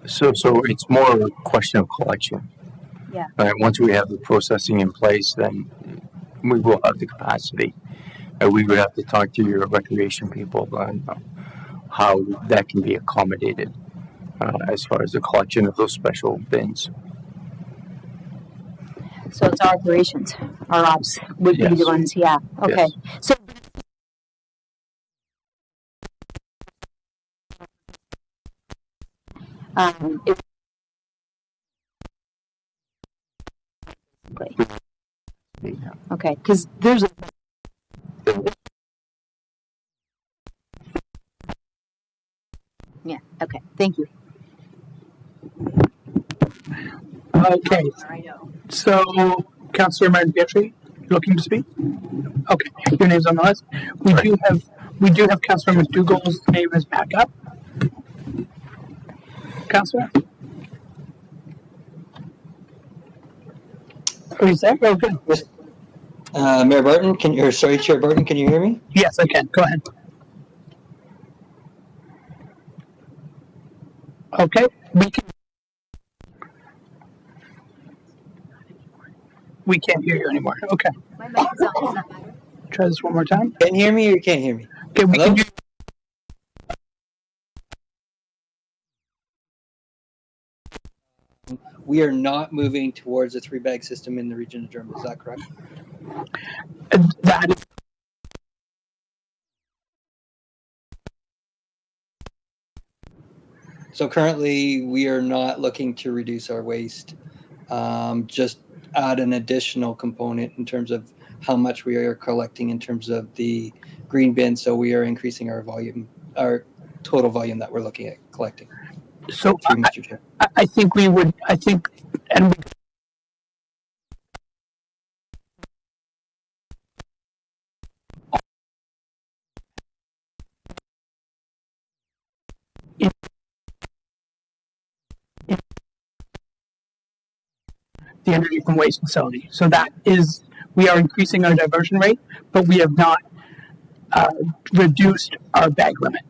So it's more a question of collection. Yeah. Once we have the processing in place, then we will have the capacity. We would have to talk to your recreation people on how that can be accommodated as far as the collection of those special bins. So it's our operations, our ops would be the Yes. ones, yeah, okay. Yes. So it, Yeah. okay, because there's a yeah, okay, thank you. Okay. So, Councillor Martin Pietri, looking to speak? Okay, your name's on the list. We do have Councillor McDougall's name is back up. Councillor? Oh, he's there? Oh, good. Mayor Barton, Chair Barton, can you hear me? Yes, I can. Go ahead. Okay, we can't hear you anymore. Okay, My mic is on, does that matter? try this one more time. Can you hear me or you can't hear me? Okay, we Hello? can hear We are not moving towards a 3-bag system in the region of Durham, is that correct? that. So currently, we are not looking to reduce our waste, just add an additional component in terms of how much we are collecting in terms of the green bin. So we are increasing our volume, our total volume that we're looking at collecting. So through Mr. Chair. I think we would, I think, and we, the energy from waste facility. So that is, we are increasing our diversion rate, but we have not reduced our bag limit.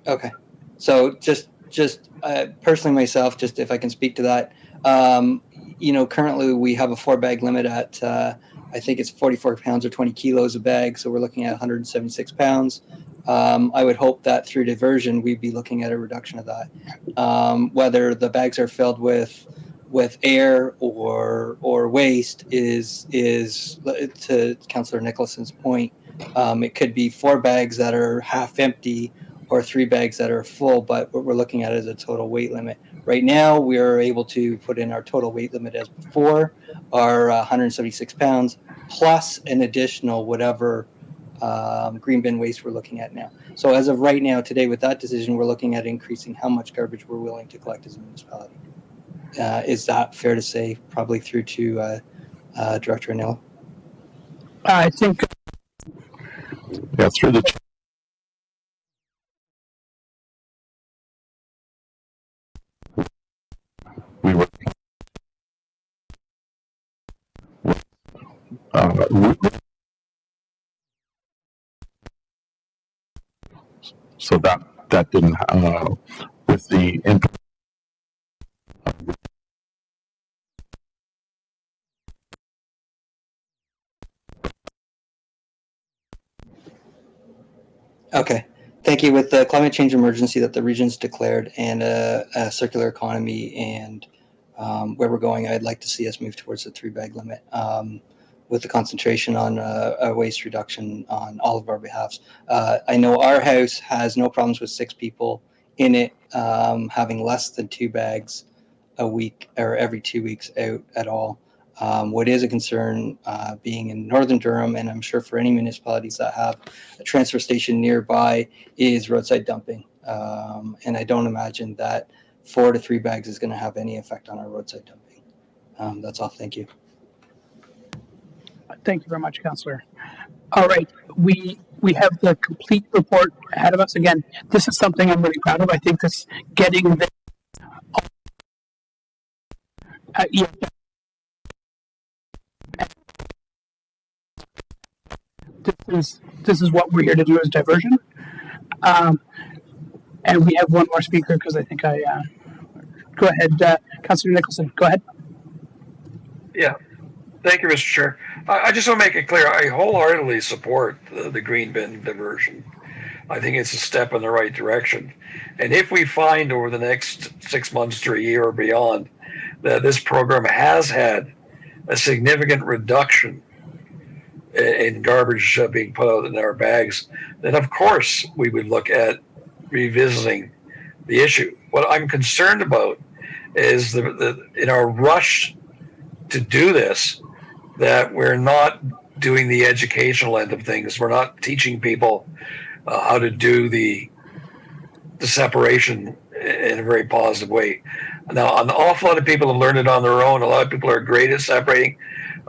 Okay. So just personally myself, just if I can speak to that, currently we have a 4-bag limit at, I think it's 44 pounds or 20 kilos a bag. So we're looking at 176 pounds. I would hope that through diversion, we'd be looking at a reduction of that. Whether the bags are filled with air or waste is to Councillor Nicholson's point. It could be 4 bags that are half empty or 3 bags that are full, but what we're looking at is a total weight limit. Right now, we are able to put in our total weight limit as before, our 176 pounds, plus an additional whatever green bin waste we're looking at now. So as of right now, today, with that decision, we're looking at increasing how much garbage we're willing to collect as a municipality. Is that fair to say? Probably through to Director Anello. I think Yeah, through the we were so that didn't with the Okay. Thank you. With the climate change emergency that the region's declared and a circular economy and where we're going, I'd like to see us move towards the 3-bag limit with the concentration on waste reduction on all of our behalfs. I know our house has no problems with 6 people in it having less than 2 bags a week or every 2 weeks out at all. What is a concern being in Northern Durham, and I'm sure for any municipalities that have a transfer station nearby, is roadside dumping. And I don't imagine that 4 to 3 bags is going to have any effect on our roadside dumping. That's all. Thank you. Thank you very much, Councillor. All right, we have the complete report ahead of us. Again, this is something I'm really proud of. I think this getting this this is what we're here to do, is diversion. And we have one more speaker because I think go ahead, Councillor Nicholson. Go ahead. Yeah. Thank you, Mr. Chair. I just want to make it clear, I wholeheartedly support the green bin diversion. I think it's a step in the right direction. And if we find over the next 6 months to a year or beyond that this program has had a significant reduction in garbage being put out in our bags, then of course we would look at revisiting the issue. What I'm concerned about is in our rush to do this, that we're not doing the educational end of things. We're not teaching people how to do the separation in a very positive way. Now, an awful lot of people have learned it on their own. A lot of people are great at separating,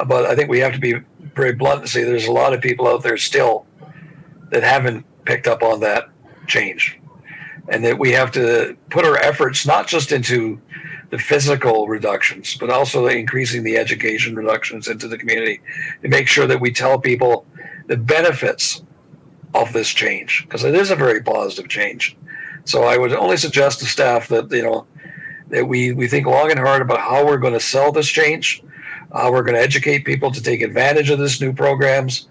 but I think we have to be very blunt and say there's a lot of people out there still that haven't picked up on that change, and that we have to put our efforts not just into the physical reductions, but also increasing the education reductions into the community to make sure that we tell people the benefits of this change, because it is a very positive change. So I would only suggest to staff that, that we think long and hard about how we're going to sell this change, how we're going to educate people to take advantage of this new programs.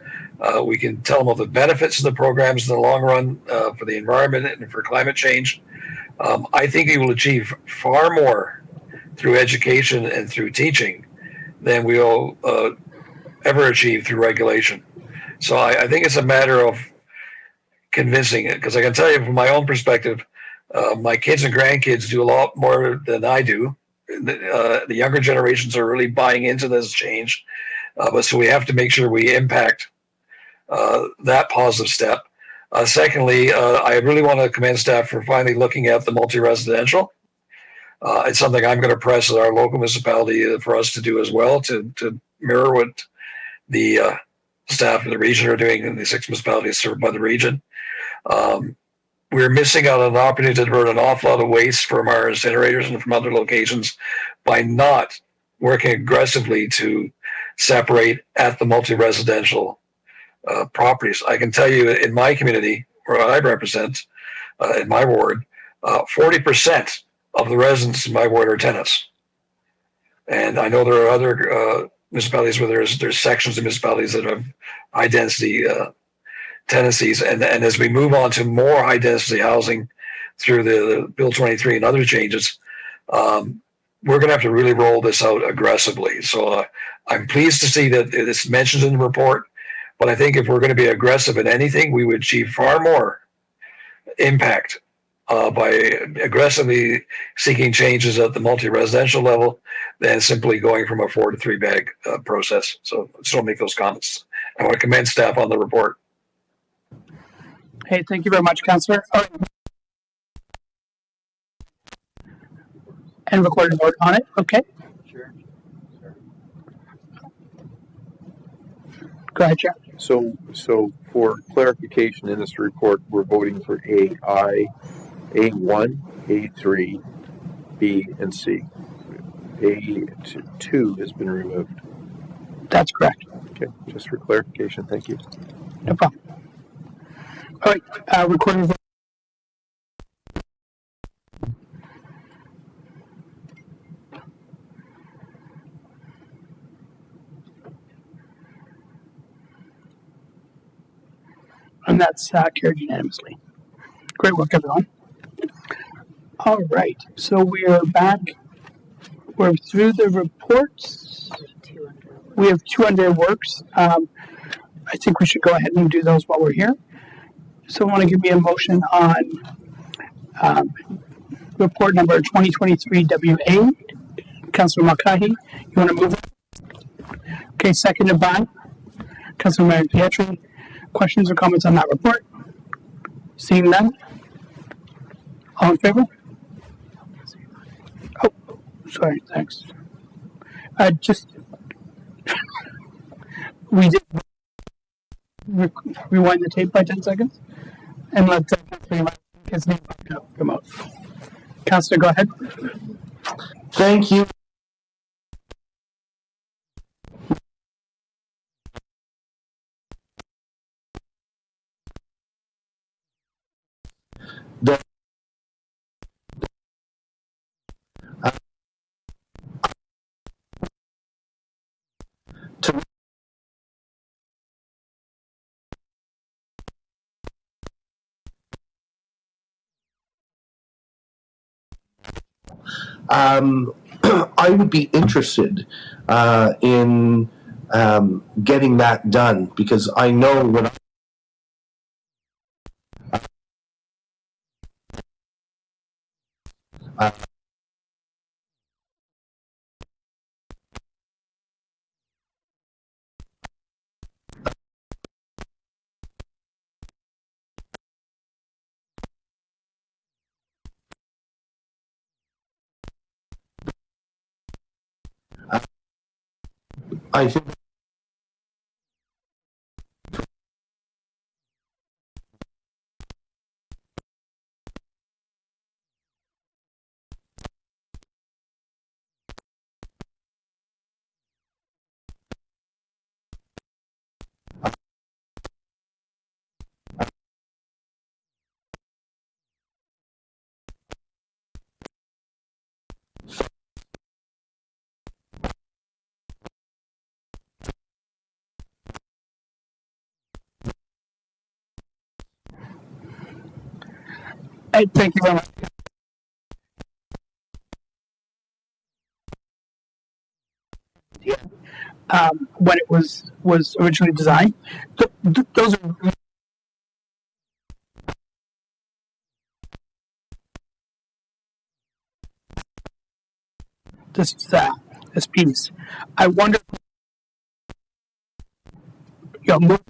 We can tell them of the benefits of the programs in the long run for the environment and for climate change. I think we will achieve far more through education and through teaching than we'll ever achieve through regulation. So I think it's a matter of convincing it, because I can tell you from my own perspective, my kids and grandkids do a lot more than I do. The younger generations are really buying into this change, but so we have to make sure we impact that positive step. Secondly, I really want to commend staff for finally looking at the multi-residential. It's something I'm going to press at our local municipality for us to do as well, to mirror what the staff in the region are doing in the 6 municipalities served by the region. We're missing out on an opportunity to divert an awful lot of waste from our incinerators and from other locations by not working aggressively to separate at the multi-residential properties. I can tell you in my community, where I represent, in my ward, 40% of the residents in my ward are tenants. And I know there are other municipalities where there's sections of municipalities that have high density tenancies. And as we move on to more high density housing through the Bill 23 and other changes, we're going to have to really roll this out aggressively. So I'm pleased to see that it's mentioned in the report. But I think if we're going to be aggressive in anything, we would achieve far more impact by aggressively seeking changes at the multi-residential level than simply going from a 4 to 3 bag process. So I just want to make those comments. I want to commend staff on the report. Hey, thank you very much, Councillor. And recorded vote on it. Okay. Sure. Go ahead, Chair. So for clarification in this report, we're voting for A1, A3, B, and C. A2 has been removed. That's correct. Okay, just for clarification, thank you. No problem. All right, recorded vote. And that's carried unanimously. Great work, everyone. All right, so we are back. We're through the reports. We have 2 under works. I think we should go ahead and do those while we're here. So I want to give me a motion on report number 2023 WA. Councilor Mulcahy, you want to move it? Okay, seconded by Councilor Mary Pietri. Questions or comments on that report? Seeing none? All in favor? Oh, sorry, thanks. Just, we did rewind the tape by 10 seconds and let his name come out. Councilor, go ahead. Thank you. I would be interested in getting that done, because I know when I think Thank you very much. When it was originally designed, those are this piece. I wonder, more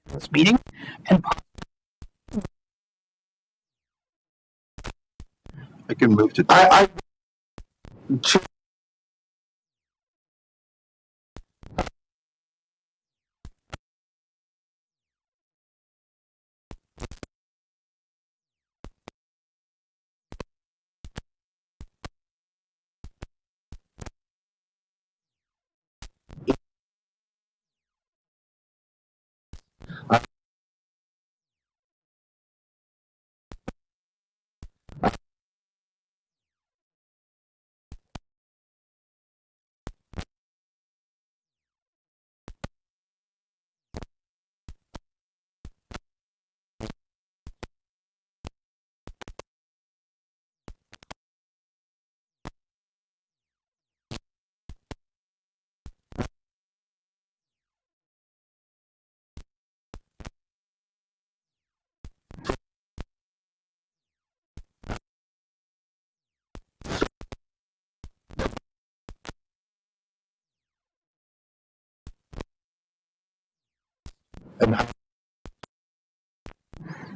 this meeting and I can move to. I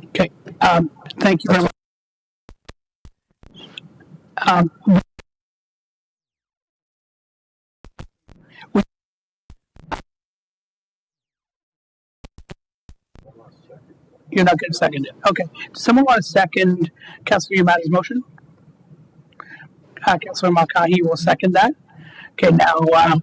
okay. Thank you very much. You're not going to second it. Okay. Does someone want to second Councilor Yamada's motion? Councilor Malkahi will second that. Okay. Now,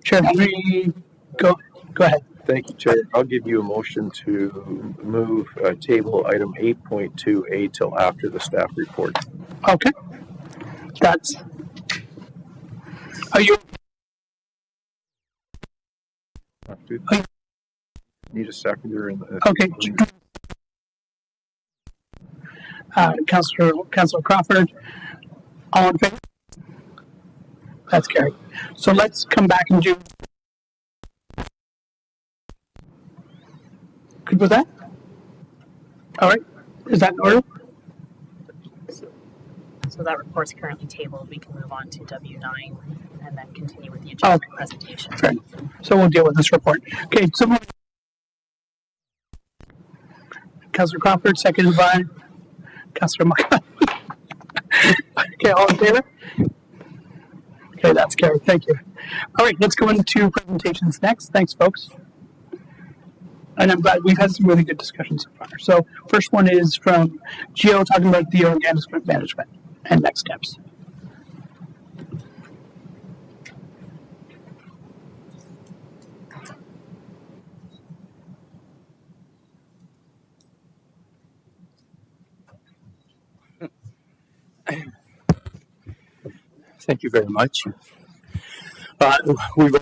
Chair Henry, go ahead. Thank you, Chair. I'll give you a motion to move table item 8.2A till after the staff report. Okay. That's. Are you? Need a seconder in the. Okay. Councilor Crawford, all in favor? That's carried. So let's come back and do. Good with that? All right. Is that in order? So that report's currently tabled. We can move on to W9 and then continue with the agenda presentation. Fair. So we'll deal with this report. Okay. So Councilor Crawford, seconded by Councilor McCarthy. Okay, all in favor? Okay, that's carried. Thank you. All right, let's go into presentations next. Thanks, folks. And I'm glad we've had some really good discussions so far. So, first one is from Gio talking about the organic management and next steps. Thank you very much. We've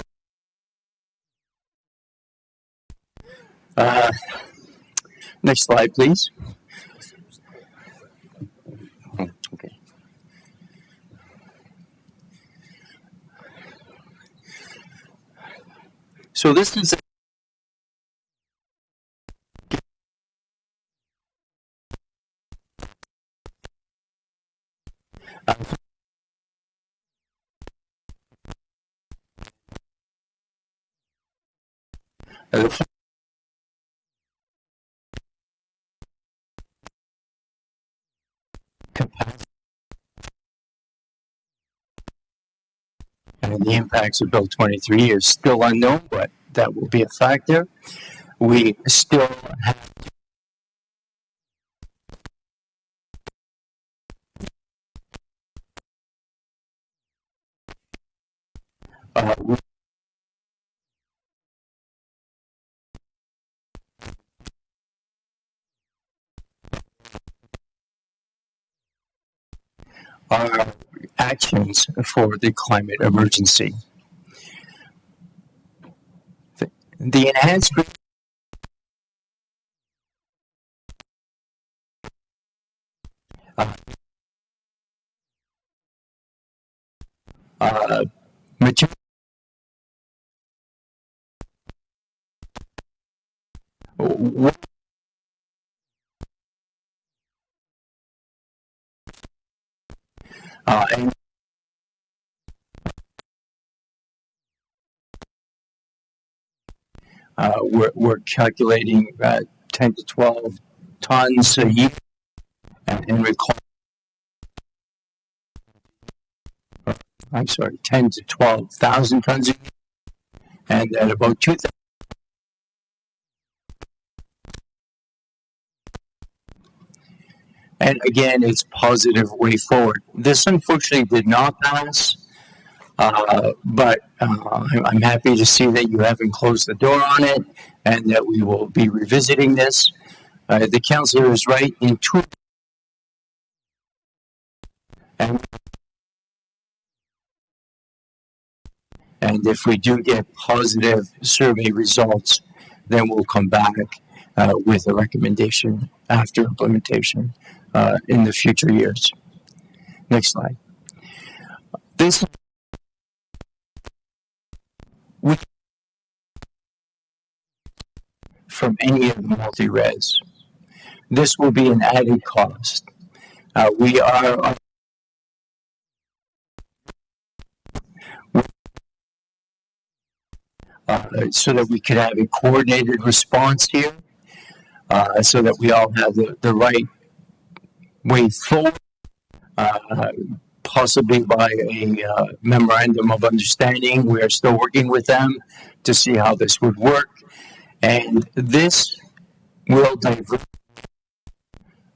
next slide, please. Okay. So this is and the impacts of Bill 23 is still unknown, but that will be a factor. We still have our actions for the climate emergency. The enhanced material and we're calculating 10 to 12 tons a year, and recall. I'm sorry, 10 to 12,000 tons a year, and at about 2,000. And again, it's positive way forward. This unfortunately did not pass, but I'm happy to see that you haven't closed the door on it, and that we will be revisiting this. The councillor is right in two. And if we do get positive survey results, then we'll come back with a recommendation after implementation in the future years. Next slide. This from any of the multi-res. This will be an added cost. We are so that we could have a coordinated response here, so that we all have the right way forward, possibly by a memorandum of understanding. We are still working with them to see how this would work, and this will divert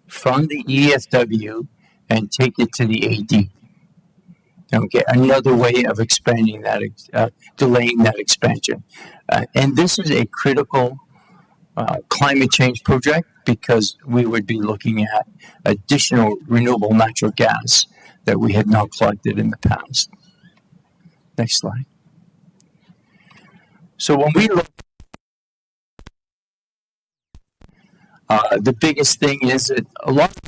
from the EFW and take it to the AD. Okay, another way of expanding that, delaying that expansion. And this is a critical climate change project, because we would be looking at additional renewable natural gas that we had not collected in the past. Next slide. So when we look, the biggest thing is that a lot of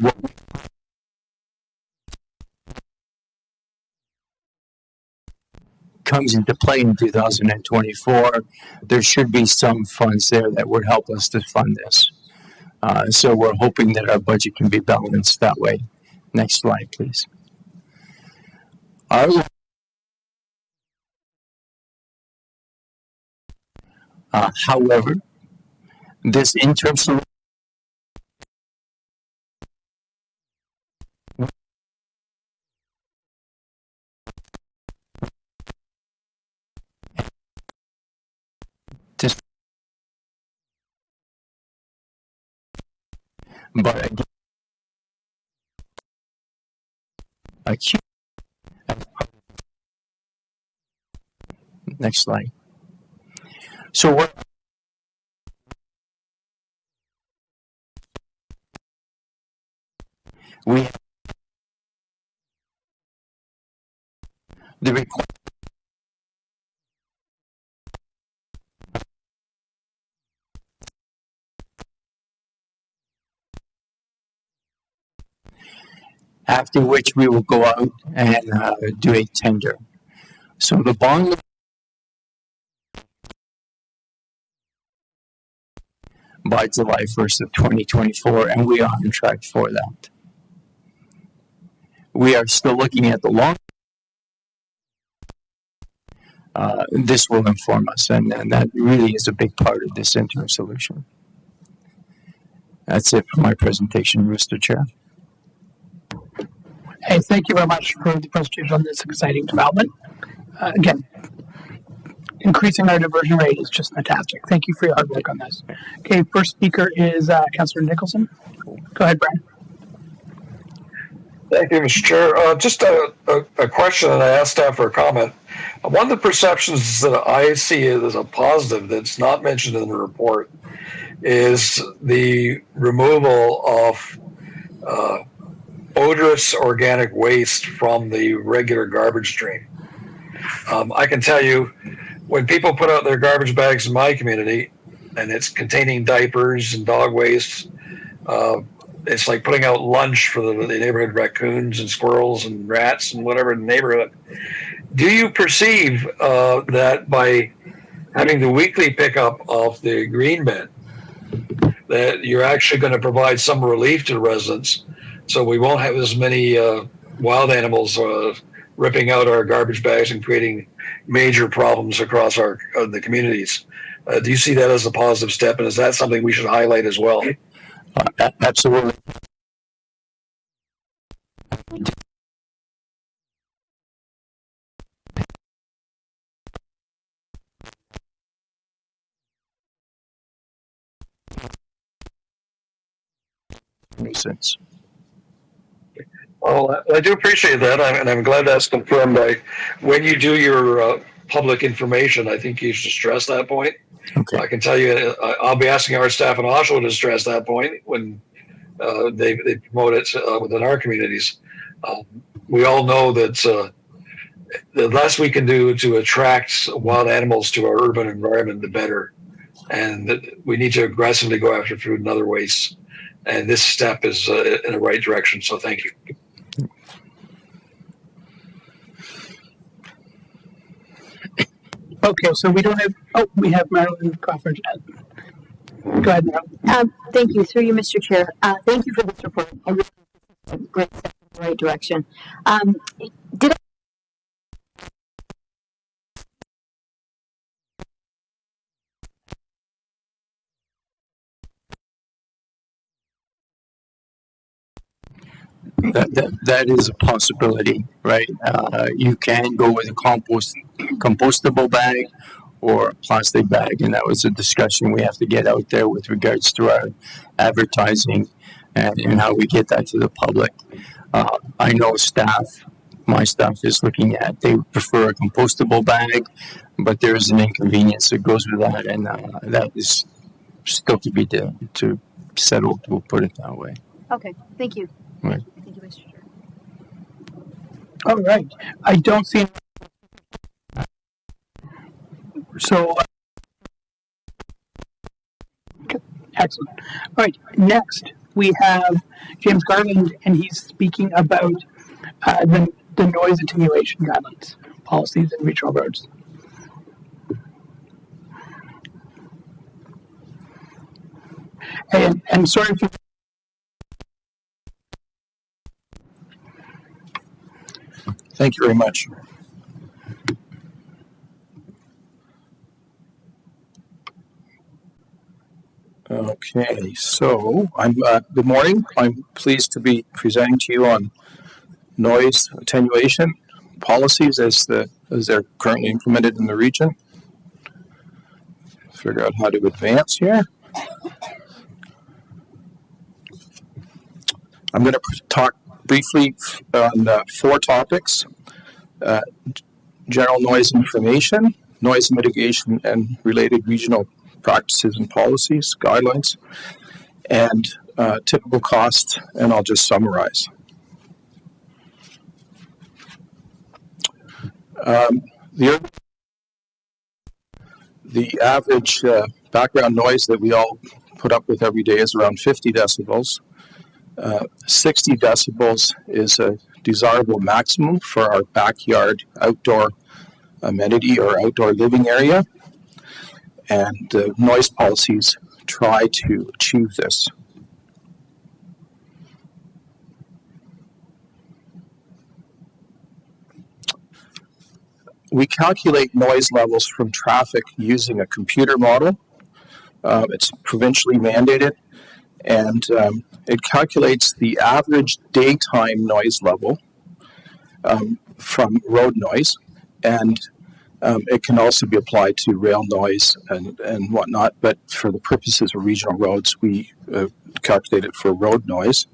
what comes into play in 2024, there should be some funds there that would help us to fund this. So we're hoping that our budget can be balanced that way. Next slide, please. However, this interim solution but again, acute. Next slide. So what we have the requirement after which we will go out and do a tender. So the bond by July 1st of 2024, and we are on track for that. We are still looking at the long. This will inform us, and that really is a big part of this interim solution. That's it for my presentation, Mr. Chair. Hey, thank you very much for the presentation on this exciting development. Again, increasing our diversion rate is just fantastic. Thank you for your hard work on this. Okay, first speaker is Councillor Nicholson. Go ahead, Brian. Thank you, Mr. Chair. Just a question, and I asked staff for a comment. One of the perceptions that I see as a positive that's not mentioned in the report is the removal of odorous organic waste from the regular garbage stream. I can tell you, when people put out their garbage bags in my community, and it's containing diapers and dog waste, it's like putting out lunch for the neighborhood raccoons and squirrels and rats and whatever in the neighborhood. Do you perceive that by having the weekly pickup of the green bin, that you're actually going to provide some relief to the residents, so we won't have as many wild animals ripping out our garbage bags and creating major problems across the communities? Do you see that as a positive step, and is that something we should highlight as well? Absolutely. Nuisance. Well, I do appreciate that, and I'm glad that's confirmed. When you do your public information, I think you should stress that point. Okay. I can tell you, I'll be asking our staff in Oshawa to stress that point when they promote it within our communities. We all know that the less we can do to attract wild animals to our urban environment, the better. And that we need to aggressively go after food and other wastes. And this step is in the right direction. So thank you. Okay, so we don't have, we have Marilyn Crawford. Go ahead, Marilyn. Thank you, through you, Mr. Chair. Thank you for this report. I really think it's a great step in the right direction. Did I That is a possibility, right? You can go with a compostable bag or a plastic bag, and that was a discussion we have to get out there with regards to our advertising and how we get that to the public. I know my staff is looking at, they prefer a compostable bag, but there is an inconvenience that goes with that, and that is still to be settled, we'll put it that way. Okay, thank you. Right. Thank you, Mr. Chair. All right. I don't see. So, excellent. All right. Next, we have James Garland, and he's speaking about the noise attenuation guidelines policies in regional roads. And sorry for. Thank you very much. Okay, so good morning. I'm pleased to be presenting to you on noise attenuation policies as they're currently implemented in the region. Figure out how to advance here. I'm going to talk briefly on 4 topics: general noise information, noise mitigation and related regional practices and policies, guidelines, and typical costs, and I'll just summarize. The average background noise that we all put up with every day is around 50 decibels. 60 decibels is a desirable maximum for our backyard outdoor amenity or outdoor living area, and noise policies try to achieve this. We calculate noise levels from traffic using a computer model. It's provincially mandated, and it calculates the average daytime noise level from road noise, and it can also be applied to rail noise and whatnot, but for the purposes of regional roads, we calculate it for road noise.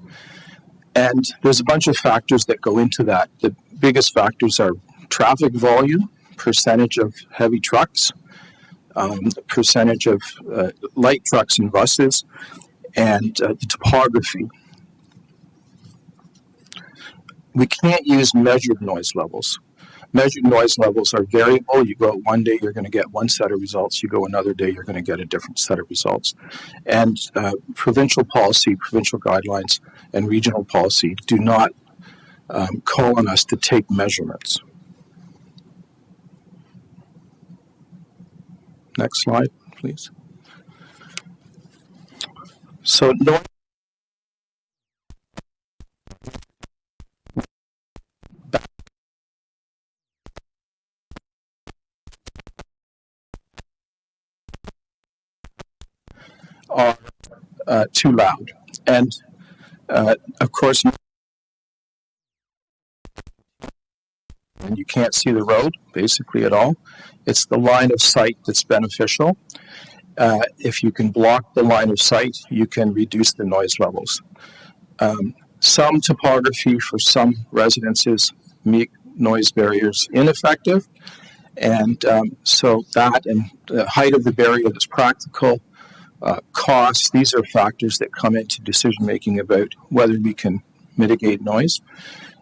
And there's a bunch of factors that go into that. The biggest factors are traffic volume, percentage of heavy trucks, percentage of light trucks and buses, and the topography. We can't use measured noise levels. Measured noise levels are variable. You go out one day, you're going to get one set of results. You go another day, you're going to get a different set of results. And provincial policy, provincial guidelines, and regional policy do not call on us to take measurements. Next slide, please. So noise are too loud. And of course, you can't see the road basically at all. It's the line of sight that's beneficial. If you can block the line of sight, you can reduce the noise levels. Some topography for some residences make noise barriers ineffective. And so that and the height of the barrier that's practical, costs, these are factors that come into decision making about whether we can mitigate noise.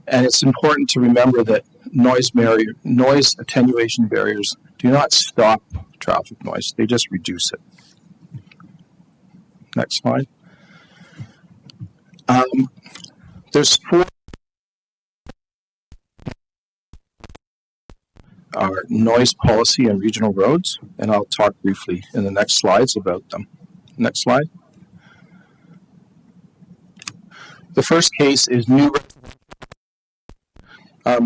And it's important to remember that noise attenuation barriers do not stop traffic noise, they just reduce it. Next slide. There's four our noise policy and regional roads, and I'll talk briefly in the next slides about them. Next slide. The first case is new.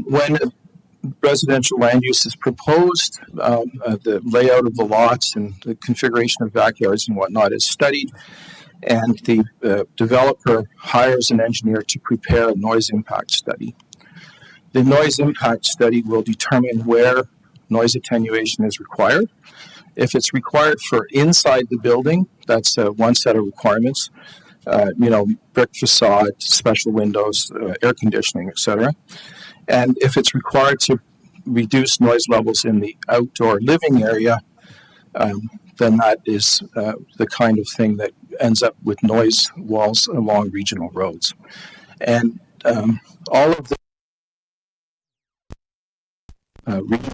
When residential land use is proposed, the layout of the lots and the configuration of backyards and whatnot is studied, and the developer hires an engineer to prepare a noise impact study. The noise impact study will determine where noise attenuation is required. If it's required for inside the building, that's one set of requirements. Brick facade, special windows, air conditioning, etc. And if it's required to reduce noise levels in the outdoor living area, then that is the kind of thing that ends up with noise walls along regional roads. And all of the region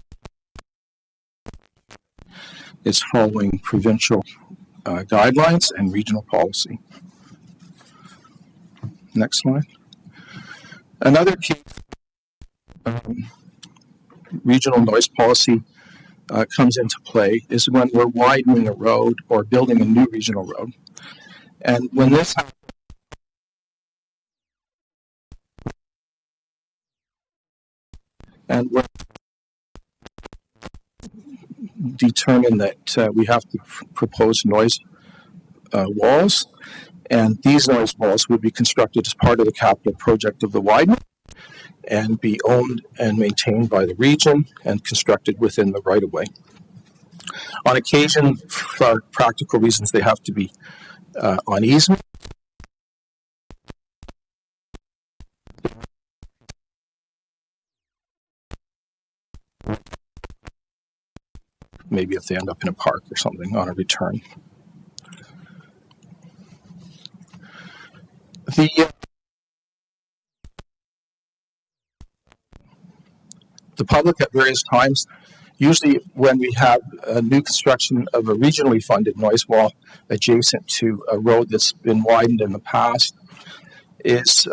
is following provincial guidelines and regional policy. Next slide. Another key regional noise policy comes into play is when we're widening a road or building a new regional road. And when this happens, and we're determined that we have to propose noise walls, and these noise walls would be constructed as part of the capital project of the widening and be owned and maintained by the region and constructed within the right-of-way. On occasion, for practical reasons, they have to be on easement. Maybe if they end up in a park or something on a return. The public at various times, usually when we have a new construction of a regionally funded noise wall adjacent to a road that's been widened in the past, is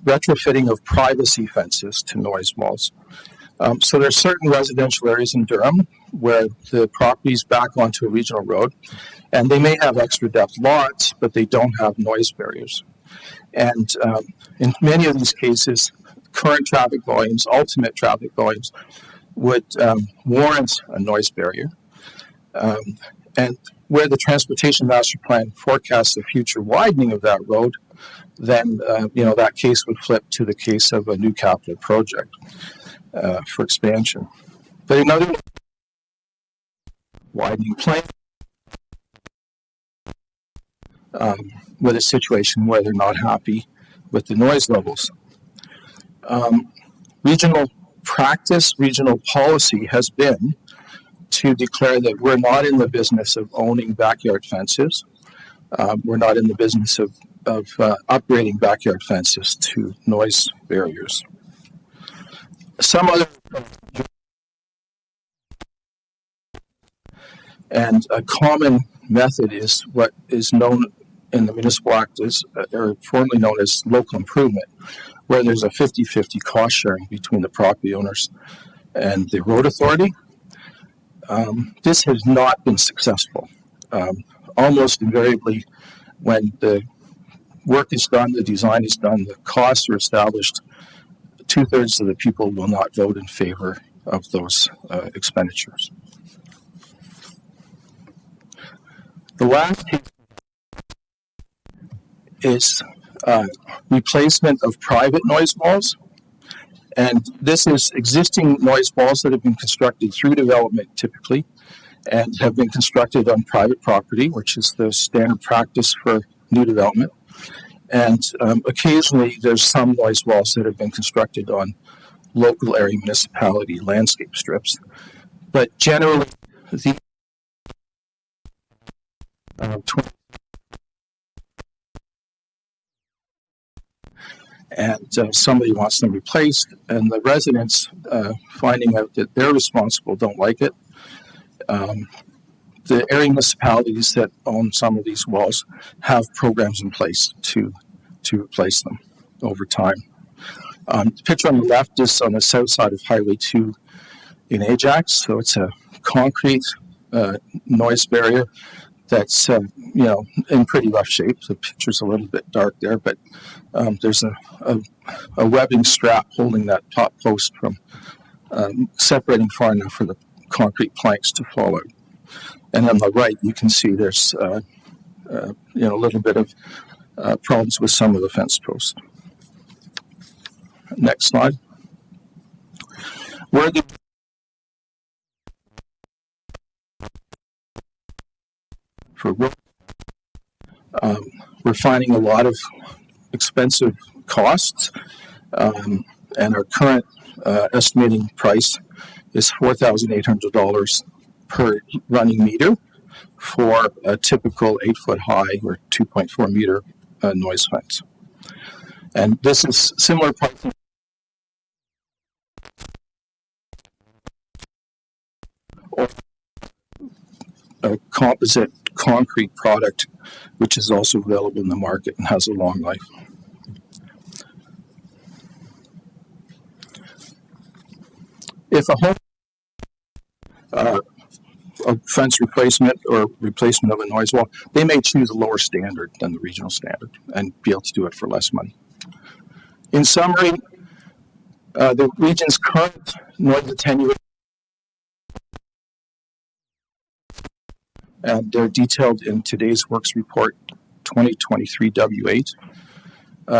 retrofitting of privacy fences to noise walls. So there's certain residential areas in Durham where the property's back onto a regional road, and they may have extra depth lots, but they don't have noise barriers. And in many of these cases, current traffic volumes, ultimate traffic volumes, would warrant a noise barrier. And where the Transportation Master Plan forecasts a future widening of that road, then that case would flip to the case of a new capital project for expansion. But another widening plan with a situation where they're not happy with the noise levels. Regional practice, regional policy has been to declare that we're not in the business of owning backyard fences. We're not in the business of upgrading backyard fences to noise barriers. Some other And a common method is what is known in the municipal act as, or formerly known as local improvement, where there's a 50-50 cost sharing between the property owners and the road authority. This has not been successful. Almost invariably, when the work is done, the design is done, the costs are established, 2/3 of the people will not vote in favor of those expenditures. The last is replacement of private noise walls. And this is existing noise walls that have been constructed through development typically and have been constructed on private property, which is the standard practice for new development. And occasionally there's some noise walls that have been constructed on local area municipality landscape strips. But generally, the and somebody wants them replaced, and the residents finding out that they're responsible don't like it. The area municipalities that own some of these walls have programs in place to replace them over time. The picture on the left is on the south side of Highway 2 in Ajax, so it's a concrete noise barrier that's in pretty rough shape. The picture's a little bit dark there, but there's a webbing strap holding that top post from separating far enough for the concrete planks to fall out. And on the right, you can see there's a little bit of problems with some of the fence posts. Next slide. We're finding a lot of expensive costs, and our current estimating price is $4,800 per running meter for a typical 8-foot high or 2.4 meter noise fence. And this is similar pricing or a composite concrete product, which is also available in the market and has a long life. If a home a fence replacement or replacement of a noise wall, they may choose a lower standard than the regional standard and be able to do it for less money. In summary, the region's current noise attenuation, and they're detailed in today's Works Report 2023 W8.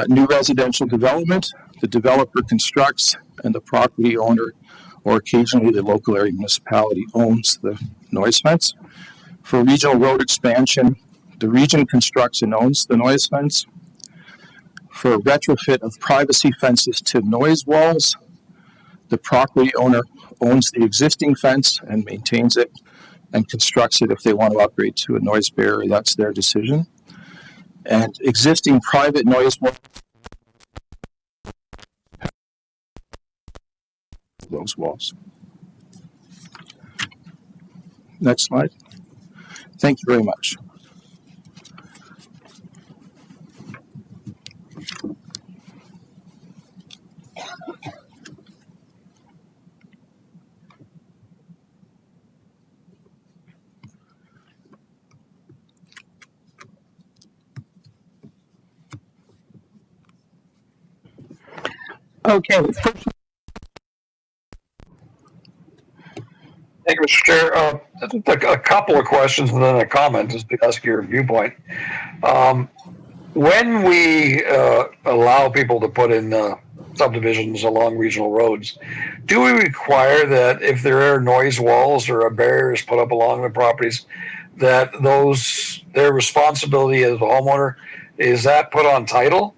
New residential development, the developer constructs and the property owner or occasionally the local area municipality owns the noise fence. For regional road expansion, the region constructs and owns the noise fence. For retrofit of privacy fences to noise walls, the property owner owns the existing fence and maintains it and constructs it. If they want to upgrade to a noise barrier, that's their decision. And existing private noise walls, those walls. Next slide. Thank you very much. Okay, Thank you, Mr. Chair. A couple of questions and then a comment just to ask your viewpoint. When we allow people to put in subdivisions along regional roads, do we require that if there are noise walls or barriers put up along the properties, that their responsibility as a homeowner, is that put on title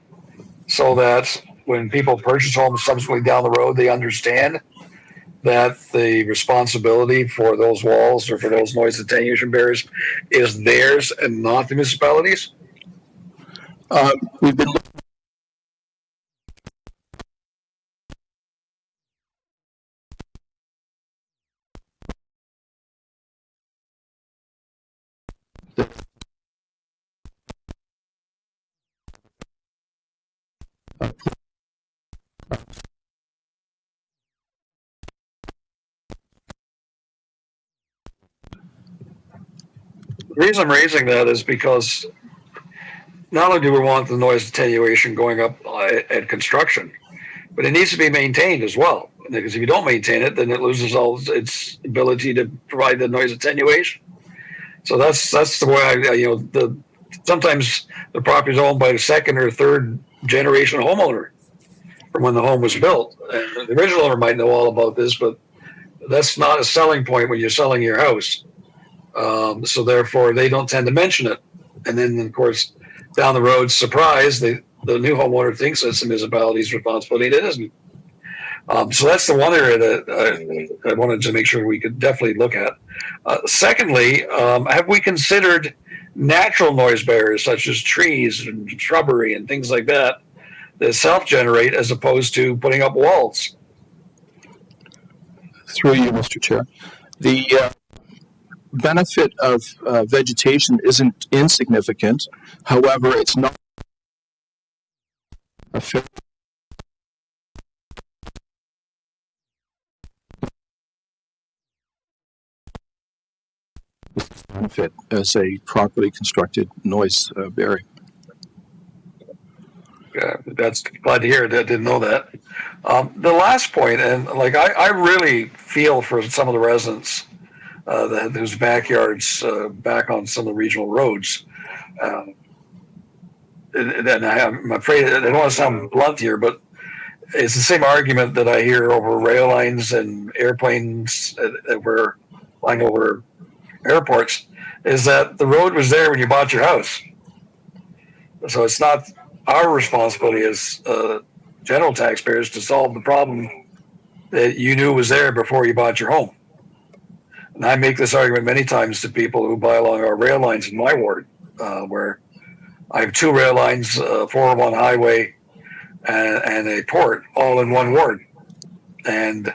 so that when people purchase homes subsequently down the road, they understand that the responsibility for those walls or for those noise attenuation barriers is theirs and not the municipalities? We've been The reason I'm raising that is because not only do we want the noise attenuation going up at construction, but it needs to be maintained as well. Because if you don't maintain it, then it loses all its ability to provide the noise attenuation. So that's the way sometimes the property is owned by the second or third generation homeowner from when the home was built. And the original owner might know all about this, but that's not a selling point when you're selling your house. So therefore, they don't tend to mention it. And then, of course, down the road, surprise, the new homeowner thinks it's the municipality's responsibility. It isn't. So that's the one area that I wanted to make sure we could definitely look at. Secondly, have we considered natural noise barriers such as trees and shrubbery and things like that self-generate as opposed to putting up walls? Through you, Mr. Chair. The benefit of vegetation isn't insignificant. However, it's not a fair benefit as a properly constructed noise barrier. Yeah, that's glad to hear. I didn't know that. The last point, and like I really feel for some of the residents whose backyards back on some of the regional roads. And I'm afraid I don't want to sound blunt here, but it's the same argument that I hear over rail lines and airplanes that were flying over airports, is that the road was there when you bought your house. So it's not our responsibility as general taxpayers to solve the problem that you knew was there before you bought your home. And I make this argument many times to people who buy along our rail lines in my ward, where I have two rail lines, 401 highway and a port, all in one ward. And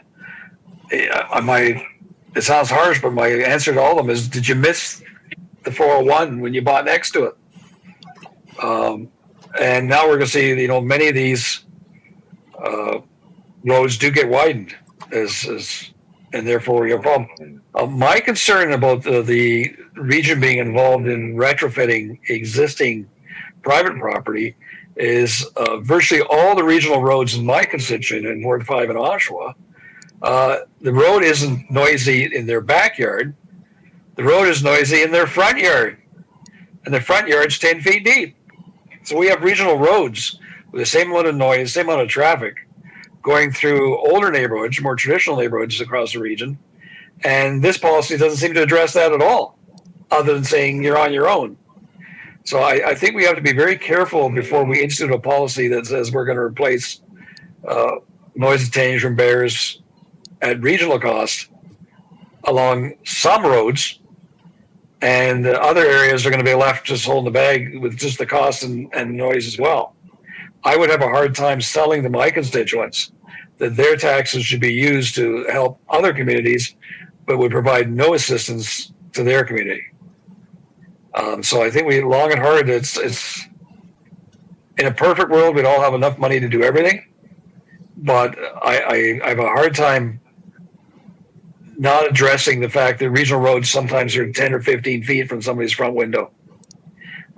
it sounds harsh, but my answer to all of them is, did you miss the 401 when you bought next to it? And now we're going to see, many of these roads do get widened, and therefore we have a problem. My concern about the region being involved in retrofitting existing private property is virtually all the regional roads in my constituent in Ward 5 in Oshawa. The road isn't noisy in their backyard. The road is noisy in their front yard, and the front yard's 10 feet deep. So we have regional roads with the same amount of noise, same amount of traffic going through older neighborhoods, more traditional neighborhoods across the region. And this policy doesn't seem to address that at all, other than saying you're on your own. So I think we have to be very careful before we institute a policy that says we're going to replace noise attenuation barriers at regional cost along some roads, and other areas are going to be left just holding the bag with just the cost and noise as well. I would have a hard time selling to my constituents that their taxes should be used to help other communities, but would provide no assistance to their community. So I think long and hard, it's in a perfect world, we'd all have enough money to do everything, but I have a hard time not addressing the fact that regional roads sometimes are 10 or 15 feet from somebody's front window.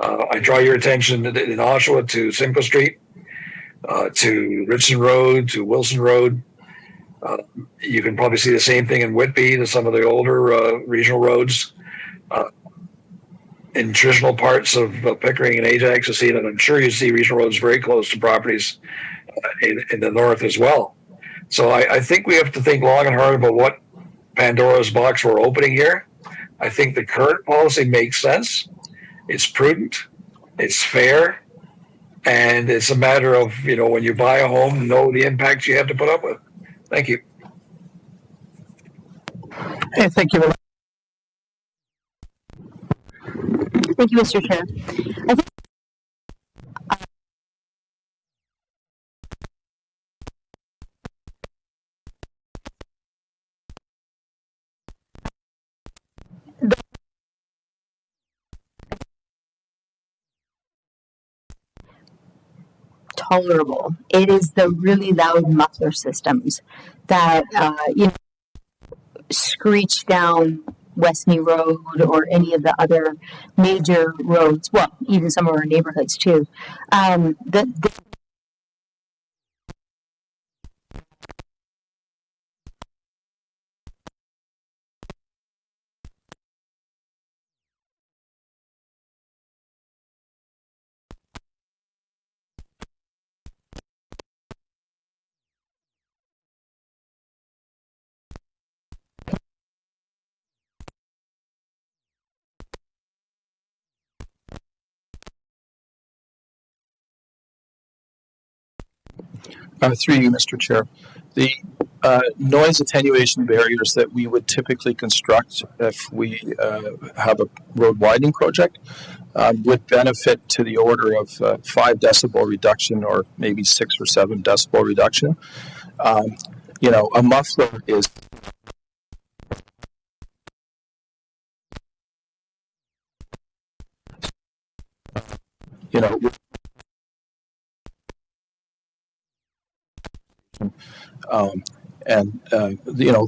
I draw your attention in Oshawa to Simcoe Street, to Richardson Road, to Wilson Road. You can probably see the same thing in Whitby, to some of the older regional roads. In traditional parts of Pickering and Ajax, you see it, and I'm sure you see regional roads very close to properties in the north as well. So I think we have to think long and hard about what Pandora's box we're opening here. I think the current policy makes sense. It's prudent, it's fair, and it's a matter of, when you buy a home, know the impacts you have to put up with. Thank you. Hey, thank you. Thank you, Mr. Chair. I think intolerable. It is the really loud muffler systems that screech down Westney Road or any of the other major roads. Well, even some of our neighborhoods too. Through you, Mr. Chair. The noise attenuation barriers that we would typically construct if we have a road widening project would benefit to the order of 5 decibel reduction or maybe 6 or 7 decibel reduction. A muffler is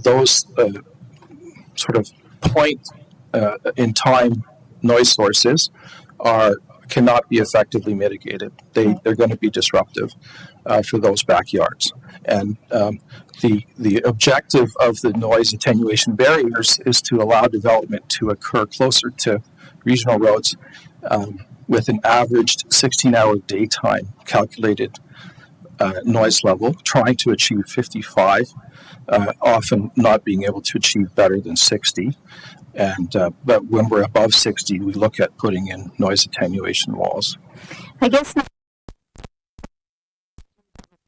those sort of point in time noise sources cannot be effectively mitigated. They're going to be disruptive for those backyards. And the objective of the noise attenuation barriers is to allow development to occur closer to regional roads with an averaged 16-hour daytime calculated noise level, trying to achieve 55, often not being able to achieve better than 60. And but when we're above 60, we look at putting in noise attenuation walls. I guess the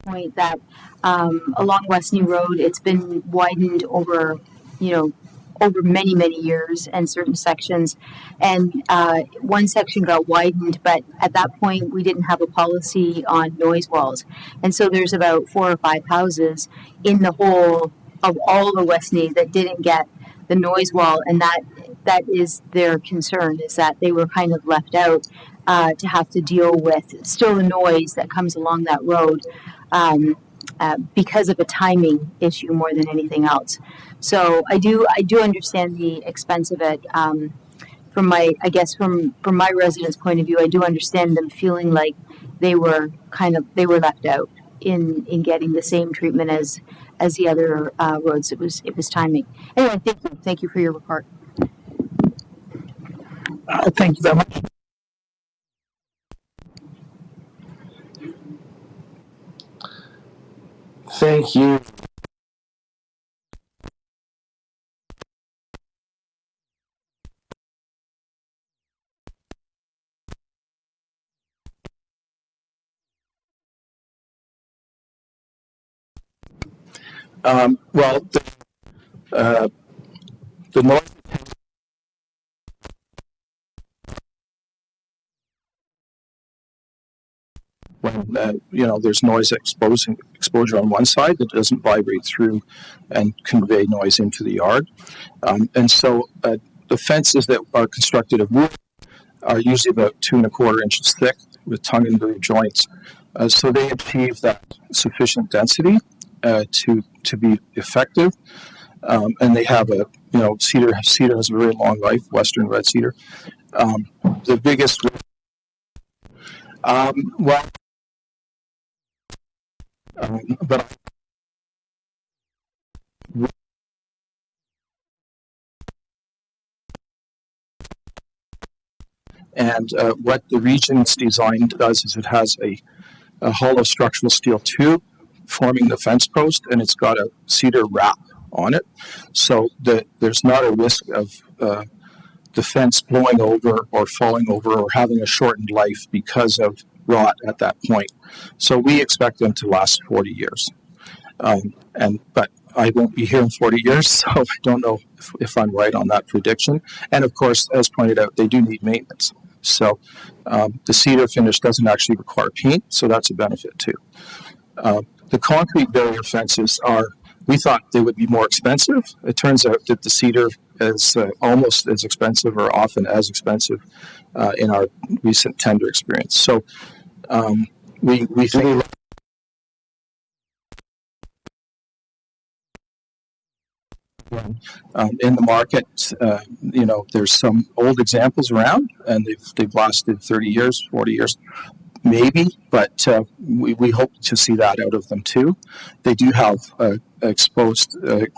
point that along Westney Road, it's been widened over many, many years and certain sections. And one section got widened, but at that point we didn't have a policy on noise walls. And so there's about 4 or 5 houses in the whole of all the Westney that didn't get the noise wall. And that is their concern, is that they were kind of left out to have to deal with still the noise that comes along that road because of a timing issue more than anything else. So I do understand the expense of it. From my residents' point of view, I do understand them feeling like they were left out in getting the same treatment as the other roads. It was timing. Anyway, thank you for your report. Thank you very much. Thank you. The noise when there's noise exposure on one side that doesn't vibrate through and convey noise into the yard, and so the fences that are constructed of wood are usually about 2 1/4 inches thick with tongue and groove joints, so they achieve that sufficient density to be effective, and they have cedar has a very long life, western red cedar. The biggest but and what the Regions design does is it has a hollow structural steel tube forming the fence post, and it's got a cedar wrap on it, so that there's not a risk of the fence blowing over or falling over or having a shortened life because of rot at that point. So we expect them to last 40 years. But I won't be here in 40 years, so I don't know if I'm right on that prediction. And of course, as pointed out, they do need maintenance. So the cedar finish doesn't actually require paint, so that's a benefit too. The concrete barrier fences we thought they would be more expensive. It turns out that the cedar is almost as expensive or often as expensive in our recent tender experience. So We think in the market, there's some old examples around, and they've lasted 30 years, 40 years, maybe, but we hope to see that out of them too. They do have exposed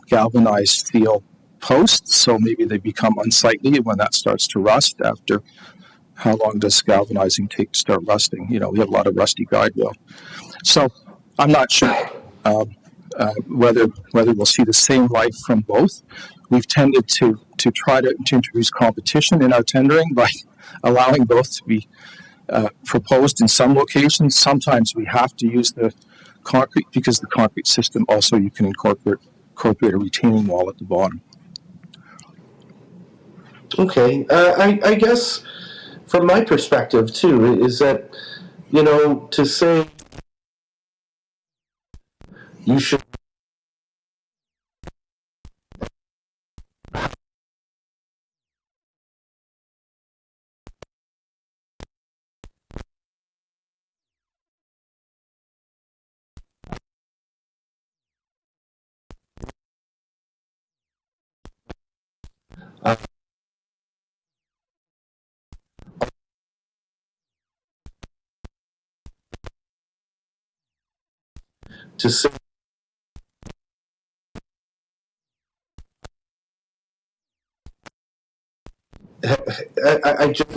galvanized steel posts, so maybe they become unsightly when that starts to rust. After how long does galvanizing take to start rusting? We have a lot of rusty guide rail. So I'm not sure whether we'll see the same life from both. We've tended to try to introduce competition in our tendering by allowing both to be proposed in some locations. Sometimes we have to use the concrete because the concrete system also you can incorporate a retaining wall at the bottom. Okay, I guess from my perspective too is that to say you should to say I just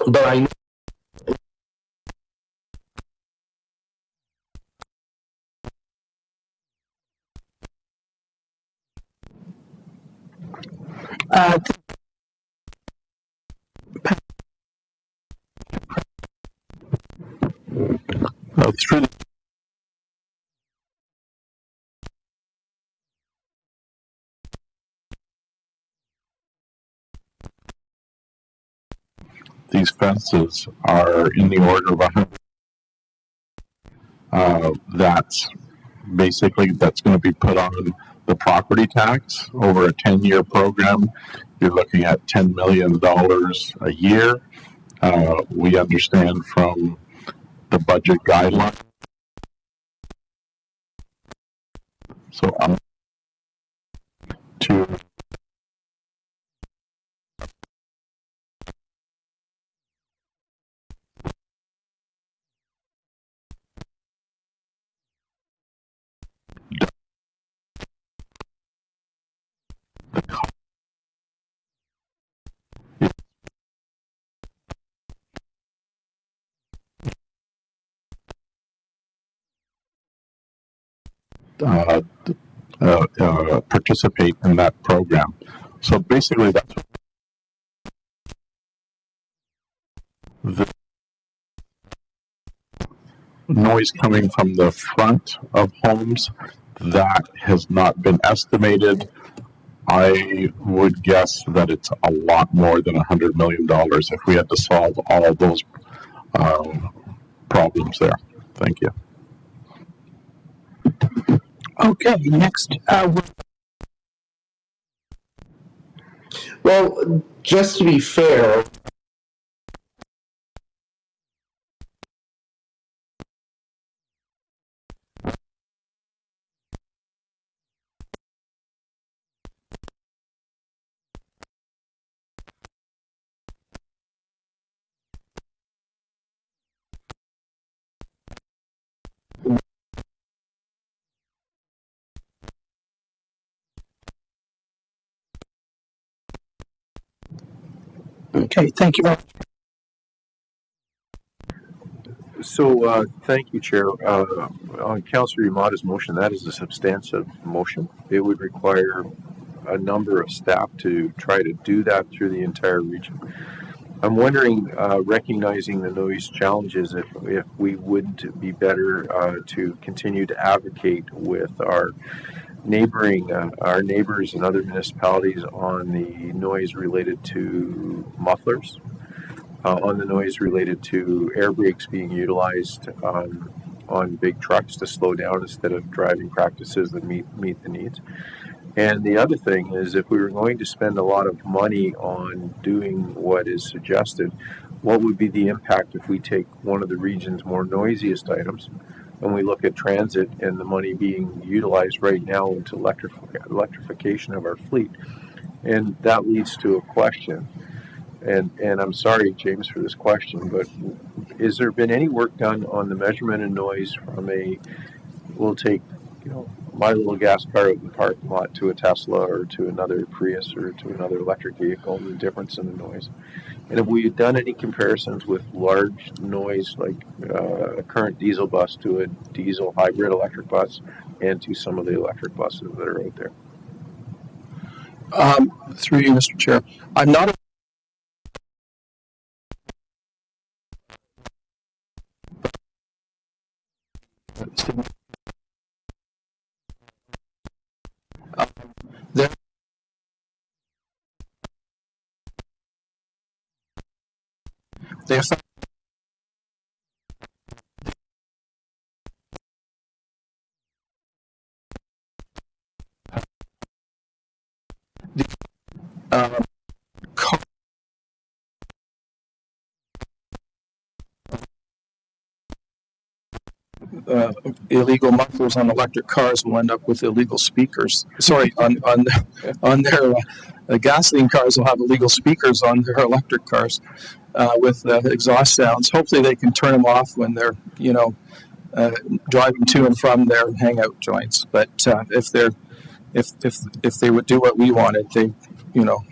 but I know Through these fences are in the order of 100. That's going to be put on the property tax over a 10-year program. You're looking at $10 million a year. We understand from the budget guideline. So to participate in that program. So basically, that's noise coming from the front of homes, that has not been estimated. I would guess that it's a lot more than $100 million if we had to solve all of those problems there. Thank you. Okay, next, Well, just to be fair, okay, thank you. So, thank you, Chair. On Councillor Yamada's motion, that is a substantive motion. It would require a number of staff to try to do that through the entire region. I'm wondering, recognizing the noise challenges, if we wouldn't be better to continue to advocate with our neighbors and other municipalities on the noise related to mufflers, on the noise related to air brakes being utilized on big trucks to slow down instead of driving practices that meet the needs. And the other thing is, if we were going to spend a lot of money on doing what is suggested, what would be the impact if we take one of the region's more noisiest items and we look at transit and the money being utilized right now into electrification of our fleet? And that leads to a question. And I'm sorry, James, for this question, but has there been any work done on the measurement of noise from we'll take, my little gas car out in the parking lot to a Tesla or to another Prius or to another electric vehicle, the difference in the noise? And have we done any comparisons with large noise, like a current diesel bus to a diesel hybrid electric bus and to some of the electric buses that are out there? Through you, Mr. Chair. I'm not there. There's illegal mufflers on electric cars will end up with illegal speakers. Sorry, on their gasoline cars will have illegal speakers on their electric cars with exhaust sounds. Hopefully, they can turn them off when they're driving to and from their hangout joints. But if they would do what we wanted, they,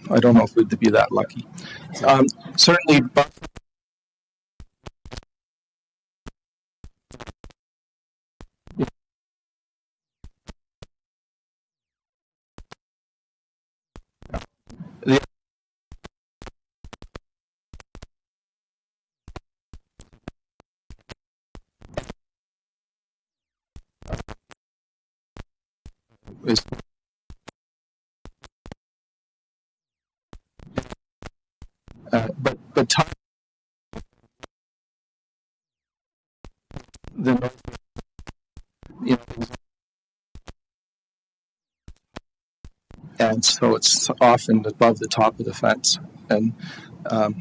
I don't know if we'd be that lucky. Certainly. But time, and so it's often above the top of the fence, and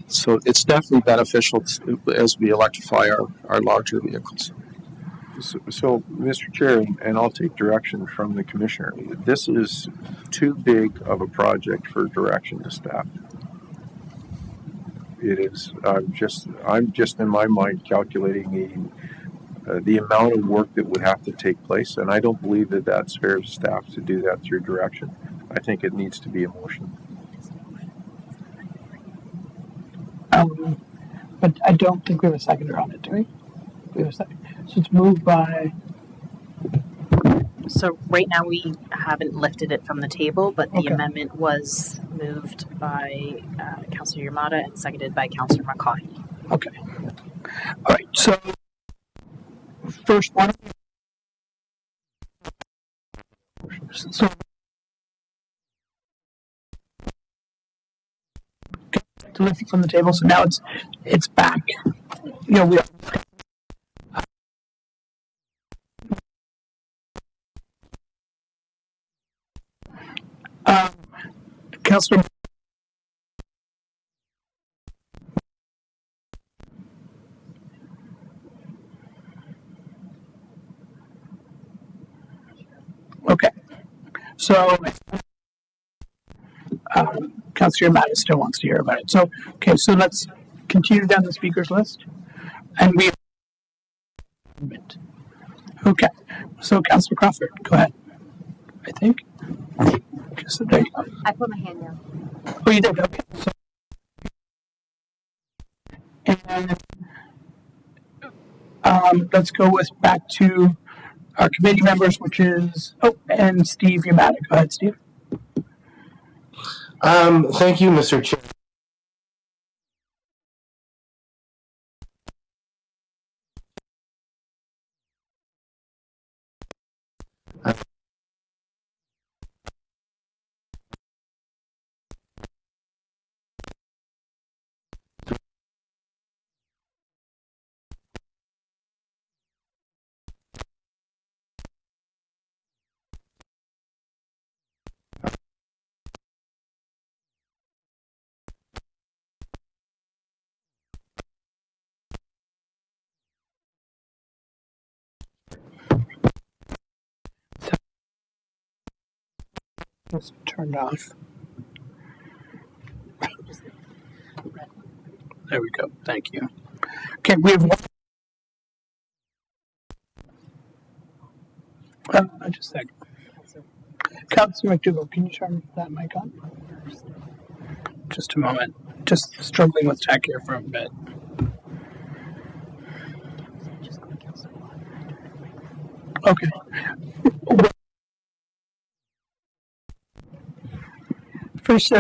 so it's definitely beneficial as we electrify our larger vehicles. So, Mr. Chair, and I'll take direction from the Commissioner, this is too big of a project for direction to staff. It is. I'm just in my mind calculating the amount of work that would have to take place, and I don't believe that that's fair to staff to do that through direction. I think it needs to be a motion. But I don't think we have a seconder on it, do we? We have a second. So it's moved by. So right now we haven't lifted it from the table, but the Okay. amendment was moved by Councillor Yamada and seconded by Councillor McCaughey. Okay. All right. So first one. So to lift it from the table. So now it's back. You know, we. Councilor. Okay. So, Councilor Mattis still wants to hear about it. So, okay, so let's continue down the speakers list. And we. Okay. So, Councilor Crawford, go ahead. I think. Just there you go. I put my hand down. Oh, you did? Okay. So, and let's go back to our committee members, which is, and Steve Yamada. Go ahead, Steve. Thank you, Mr. Chair. It's turned off. There we go. Thank you. Okay, we have one. Just a second. Councilor McDougall, can you turn that mic on? Just a moment. Just struggling with tech here for a bit. Okay. First,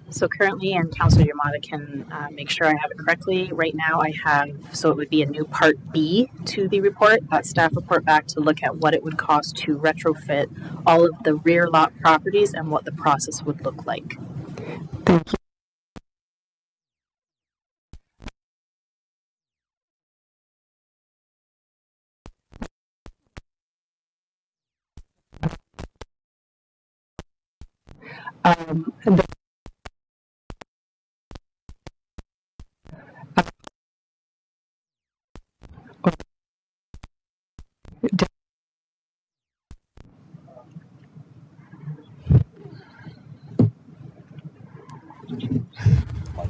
So currently, and Councilor Yamada can make sure I have it correctly, right now I have, so it would be a new Part B to the report, that staff report back to look at what it would cost to retrofit all of the rear lot properties and what the process would look like. thank you. And then,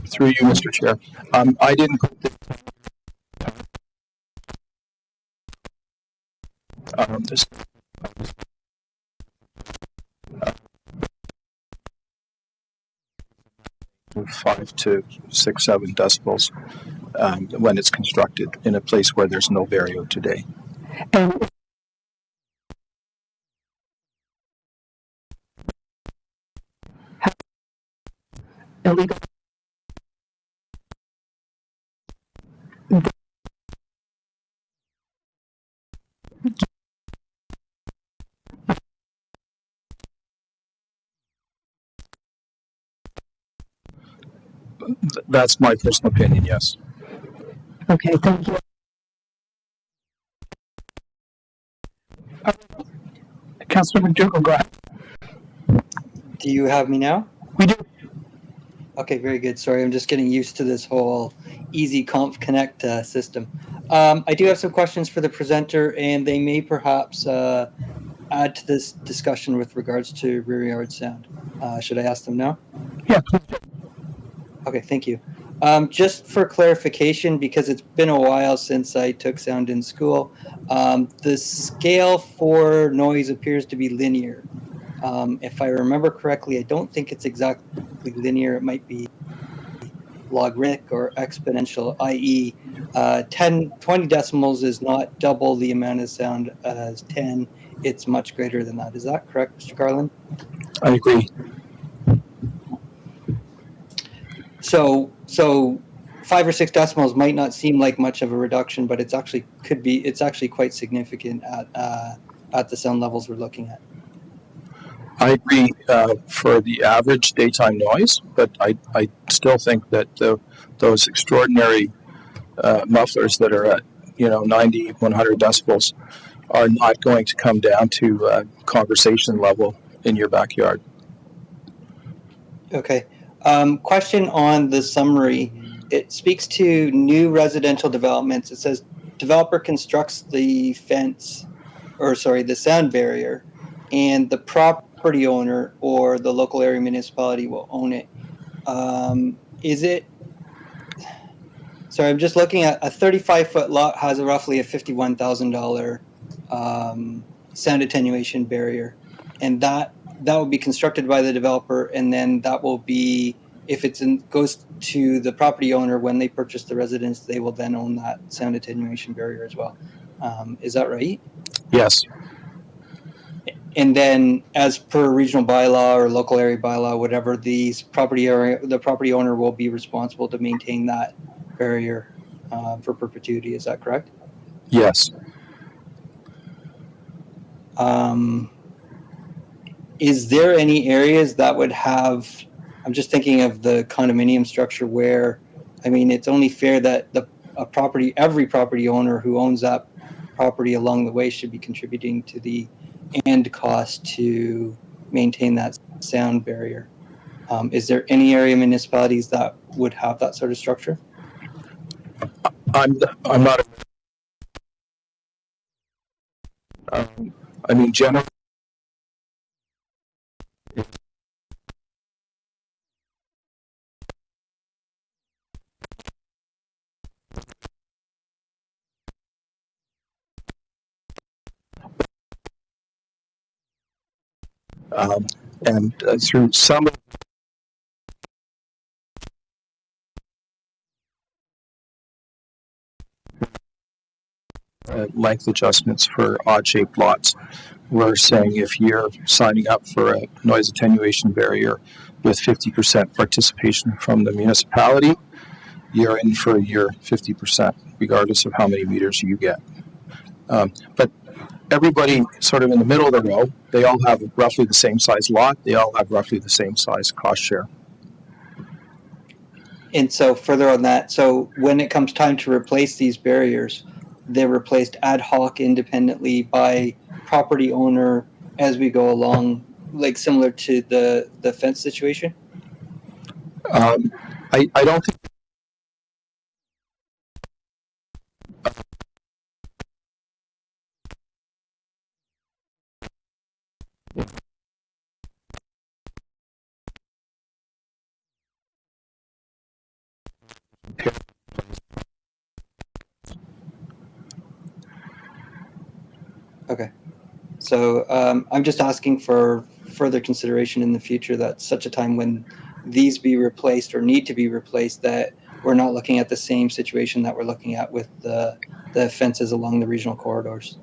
Through you, Mr. Chair. I didn't put this. This 5 to 6, 7 decibels when it's constructed in a place where there's no barrier today. and illegal. That's my personal opinion, yes. Okay, thank you. Councilor McDougall, go ahead. Do you have me now? We do. Okay, very good. Sorry, I'm just getting used to this whole Easy Conf Connect system. I do have some questions for the presenter, and they may perhaps add to this discussion with regards to rear yard sound. Should I ask them now? Yeah, please do. Okay, thank you. Just for clarification, because it's been a while since I took sound in school, the scale for noise appears to be linear. If I remember correctly, I don't think it's exactly linear. It might be logarithmic or exponential, i.e., 20 decimals is not double the amount of sound as 10. It's much greater than that. Is that correct, Mr. Garland? I agree. So 5 or 6 decimals might not seem like much of a reduction, but it's actually quite significant at the sound levels we're looking at. I agree for the average daytime noise, but I still think that those extraordinary mufflers that are at 90, 100 decibels are not going to come down to conversation level in your backyard. Okay. Question on the summary. It speaks to new residential developments. It says developer constructs the the sound barrier, and the property owner or the local area municipality will own it. Sorry, I'm just looking at a 35-foot lot has roughly a $51,000 sound attenuation barrier, and that will be constructed by the developer, and then that will be, if goes to the property owner when they purchase the residence, they will then own that sound attenuation barrier as well. Is that right? Yes. And then, as per regional bylaw or local area bylaw, whatever, the property owner will be responsible to maintain that barrier for perpetuity. Is that correct? Yes. Is there any areas that would have? I'm just thinking of the condominium structure where, I mean, it's only fair that every property owner who owns that property along the way should be contributing to the end cost to maintain that sound barrier. Is there any area municipalities that would have that sort of structure? I'm not. I mean, generally. And through some length adjustments for odd-shaped lots, we're saying if you're signing up for a noise attenuation barrier with 50% participation from the municipality, you're in for your 50%, regardless of how many meters you get. But everybody sort of in the middle of the row, they all have roughly the same size lot. They all have roughly the same size cost share. And so further on that, so when it comes time to replace these barriers, they're replaced ad hoc independently by property owner as we go along, like similar to the fence situation? I don't think. Okay. So I'm just asking for further consideration in the future that such a time when these be replaced or need to be replaced, that we're not looking at the same situation that we're looking at with the fences along the regional corridors.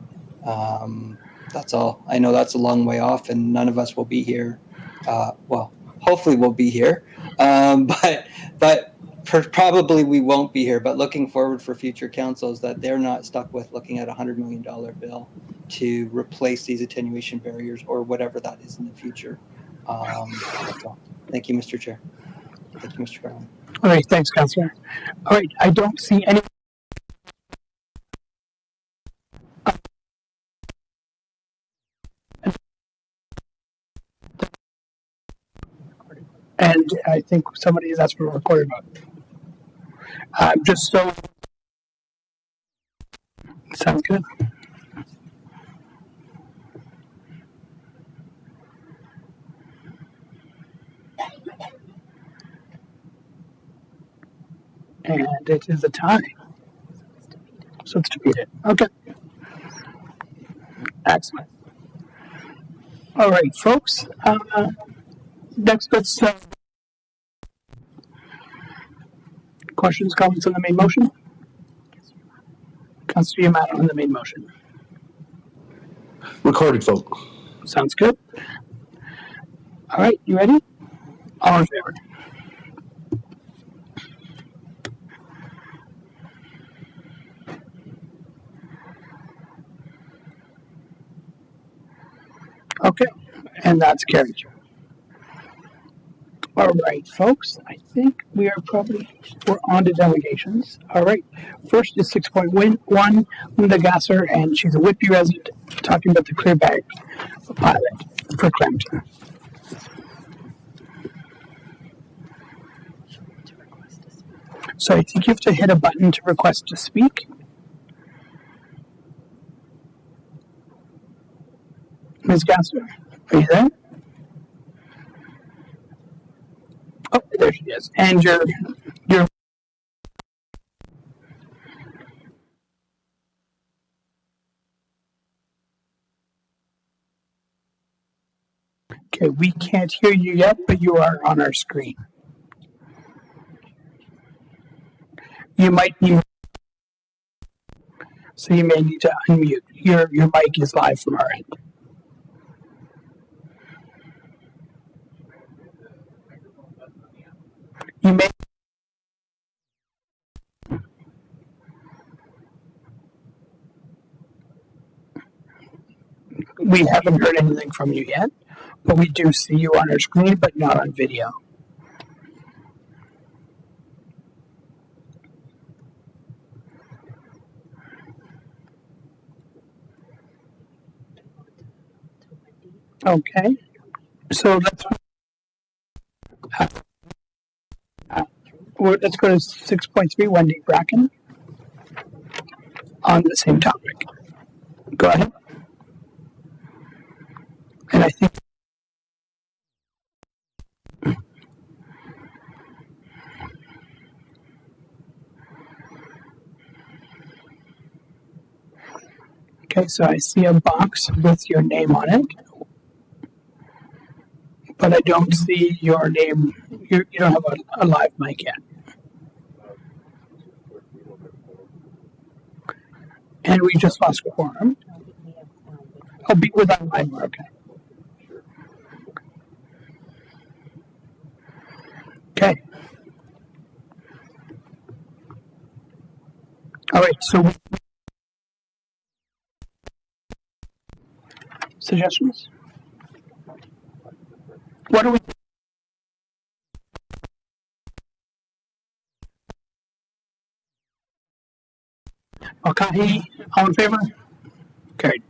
That's all. I know that's a long way off and none of us will be here. Well, hopefully we'll be here. But probably we won't be here, but looking forward for future councils that they're not stuck with looking at $100 million bill to replace these attenuation barriers or whatever that is in the future. So, thank you, Mr. Chair. Thank you, Mr. Garland. All right, thanks, Councillor. All right, I don't see any. And I think somebody is asking for a recording vote. Just so. Sounds good. And it is a tie. So it's defeated. Okay. Excellent. All right, folks. Next, let's Questions, comments on the main motion? Councilor Yamato on the main motion. Recorded vote. Sounds good. All right, you ready? All in favor? Okay, and that's carried. All right, folks, I think we're on to delegations. All right, first is 6.1, Linda Gasser, and she's a Whitby resident, talking about the clear bag pilot for Clemson. So I think you have to hit a button to request to speak. Ms. Gasser, are you there? Oh, there she is. And you're okay. We can't hear you yet, but you are on our screen. You might be, so you may need to unmute. Your mic is live from our end. You may. We haven't heard anything from you yet, but we do see you on our screen, but not on video. Okay, so let's go to 6.3, Wendy Bracken, on the same topic. Go ahead. And I think okay, so I see a box with your name on it, but I don't see your name. You don't have a live mic yet. And we just lost quorum. I'll be with online, okay. Okay. All right, so suggestions? What do we? Okay, all in favor? Carried.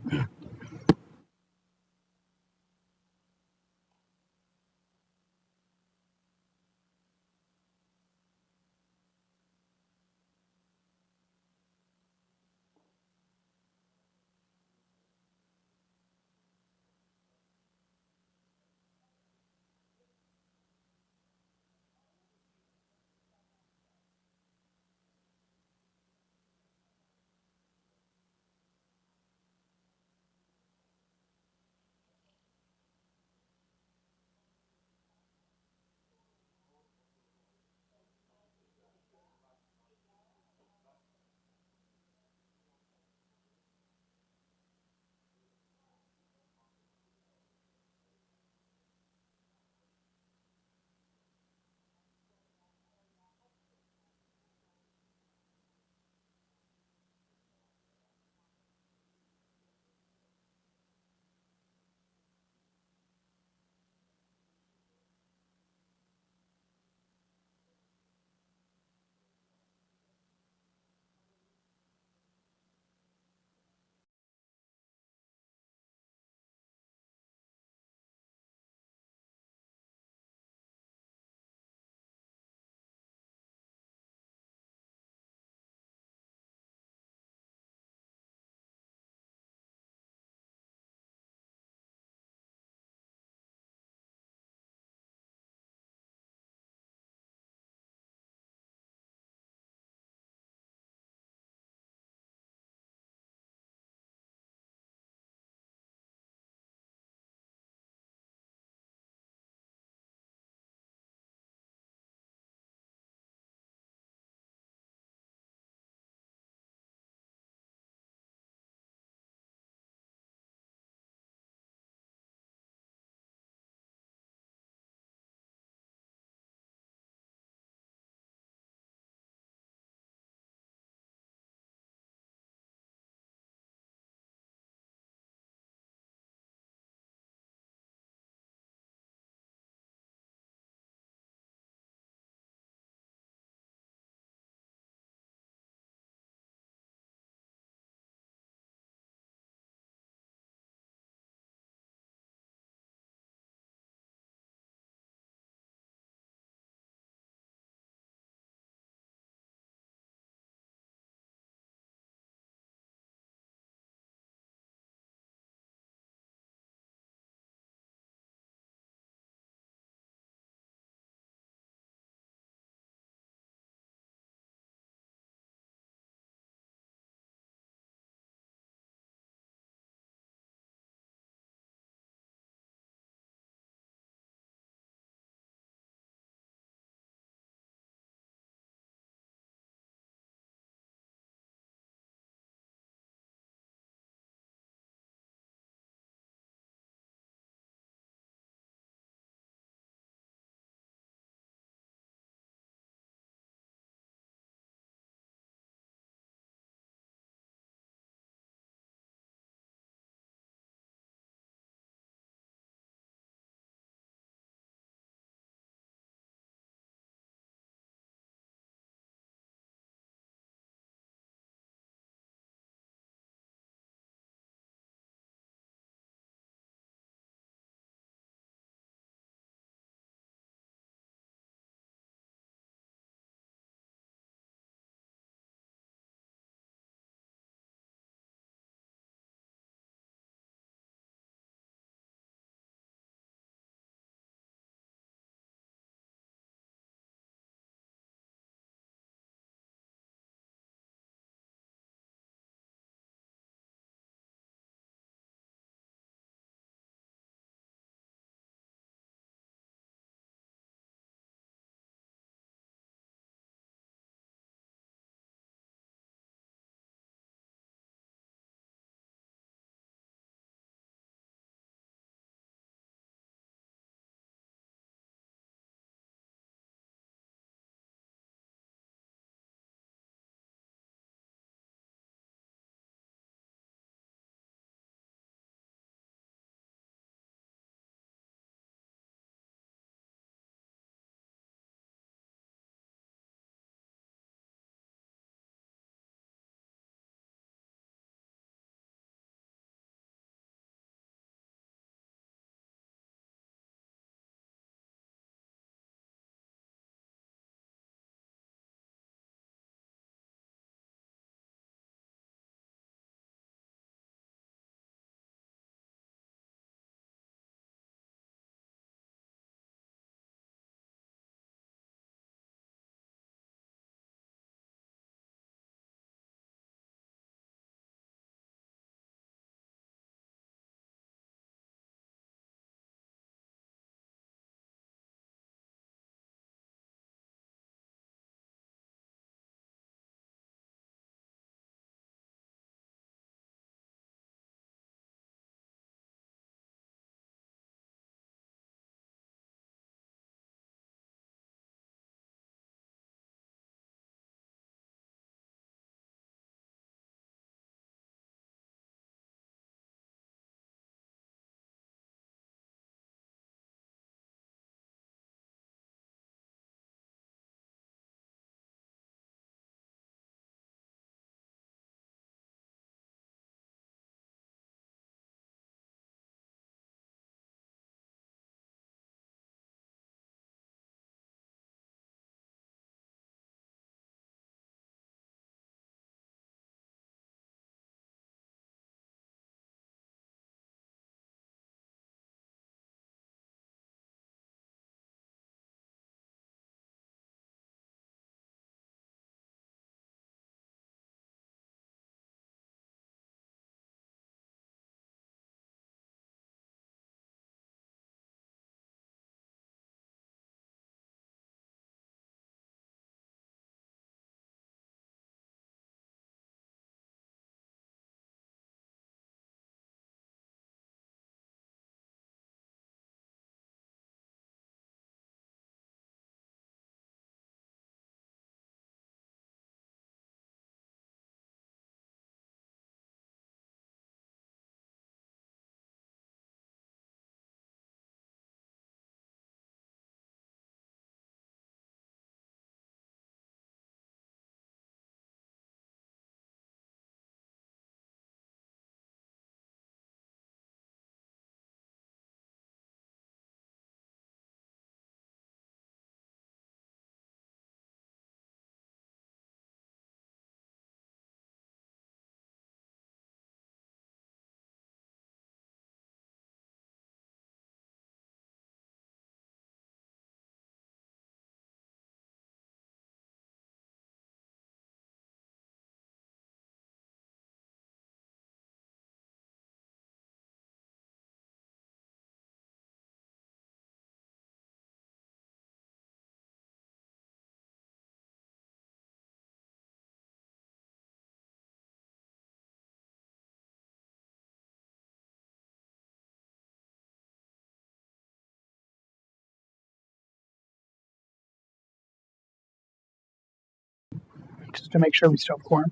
just to make sure we still have quorum.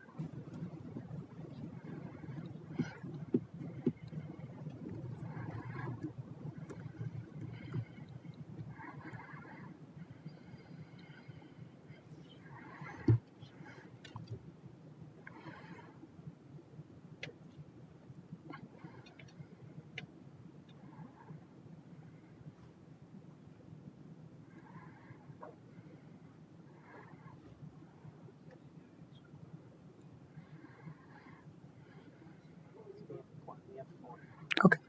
Okay.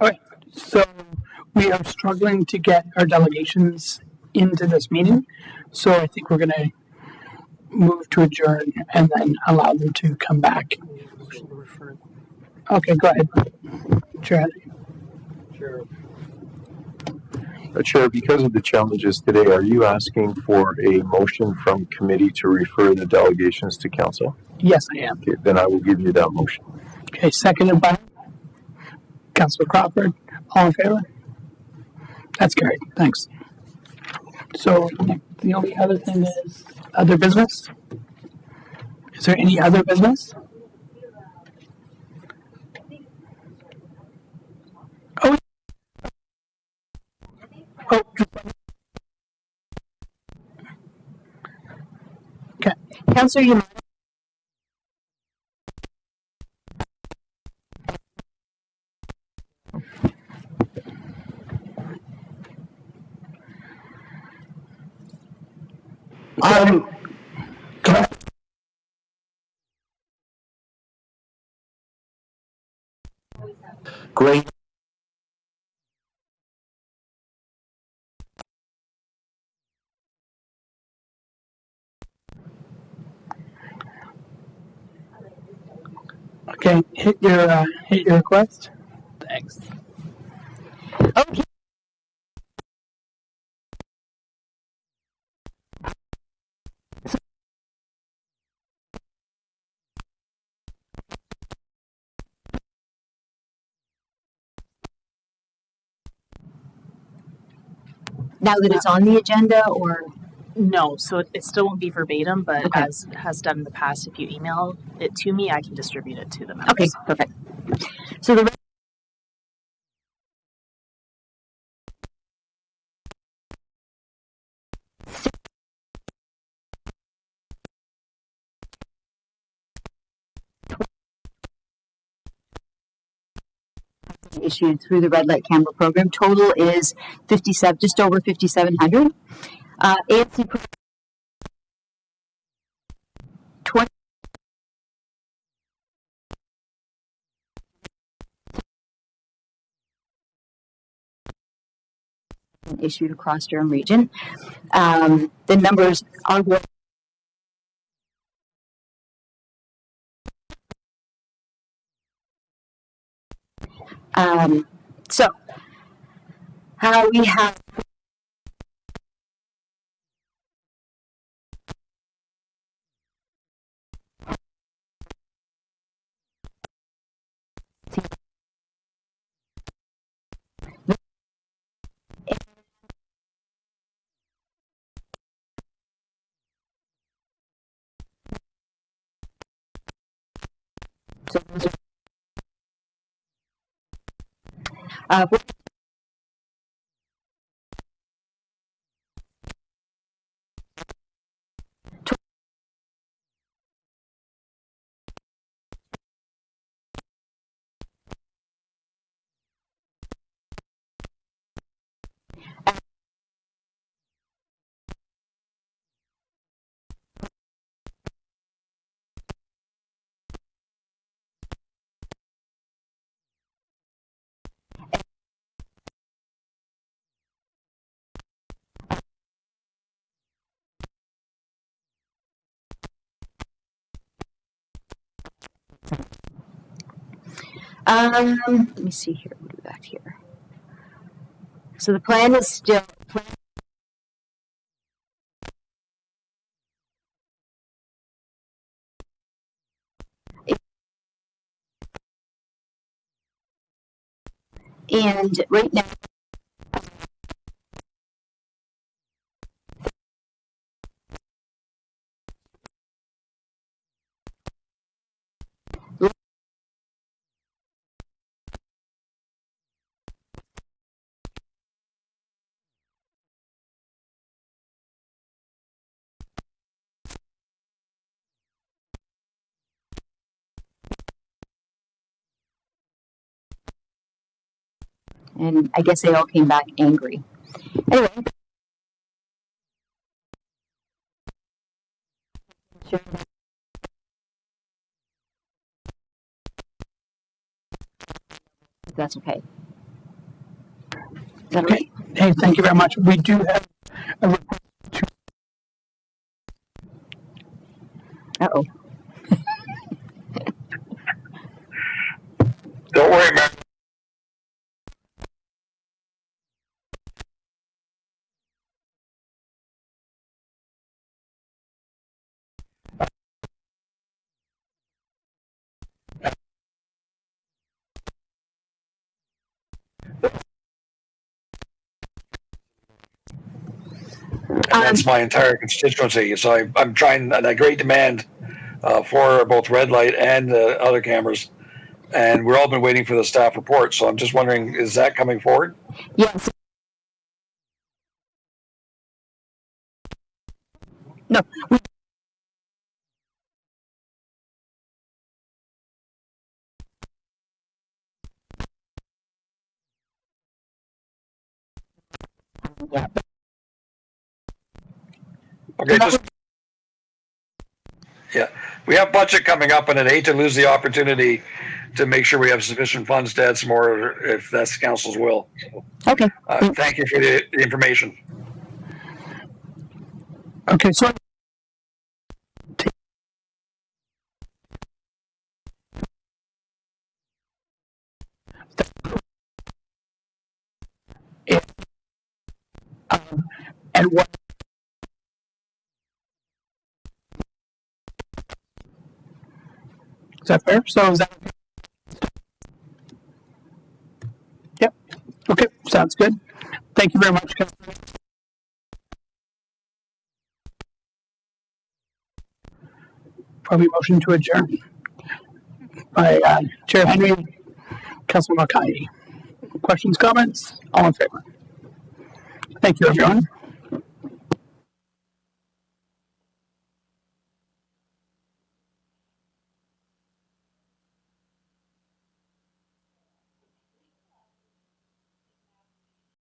All right. So we are struggling to get our delegations into this meeting. So I think we're going to move to adjourn and then allow them to come back. Okay, go ahead. Chair. Chair, because of the challenges today, are you asking for a motion from committee to refer the delegations to council? Yes, I am. Okay, then I will give you that motion. Okay, seconded by Councilor Crawford. All in favor? That's great. Thanks. So the only other thing is other business. Is there any other business? Oh. Oh. Okay. Councillor, you. Great. Okay, hit your request. Thanks. Okay. Now that it's on the agenda, or No, so it still won't be verbatim, but Okay. as has done in the past, if you email it to me, I can distribute it to the members. okay, perfect. So the issued through the red light camera program total is 57, just over 5,700. AFC 20 issued across Durham region. The numbers are so we have let me see here. What do we got here? So the plan is still. And right now, And I guess they all came back angry. Anyway. That's okay. Is that Okay. Hey, thank you very much. We do have a report. Uh-oh. Don't worry, man. And that's my entire constituency. So I'm trying a great demand for both red light and other cameras. And we've all been waiting for the staff report. So I'm just wondering, is that coming forward? Yes. No. Okay, just yeah, we have budget coming up, and I'd hate to lose the opportunity to make sure we have sufficient funds to add some more, if that's council's will. So, Okay. thank you for the information. Okay, so and what is that fair? So is that yep. Okay, sounds good. Thank you very much. Probably motion to adjourn by Chair Henry, Councilor Mackay. Questions, comments? All in favor? Thank you, everyone.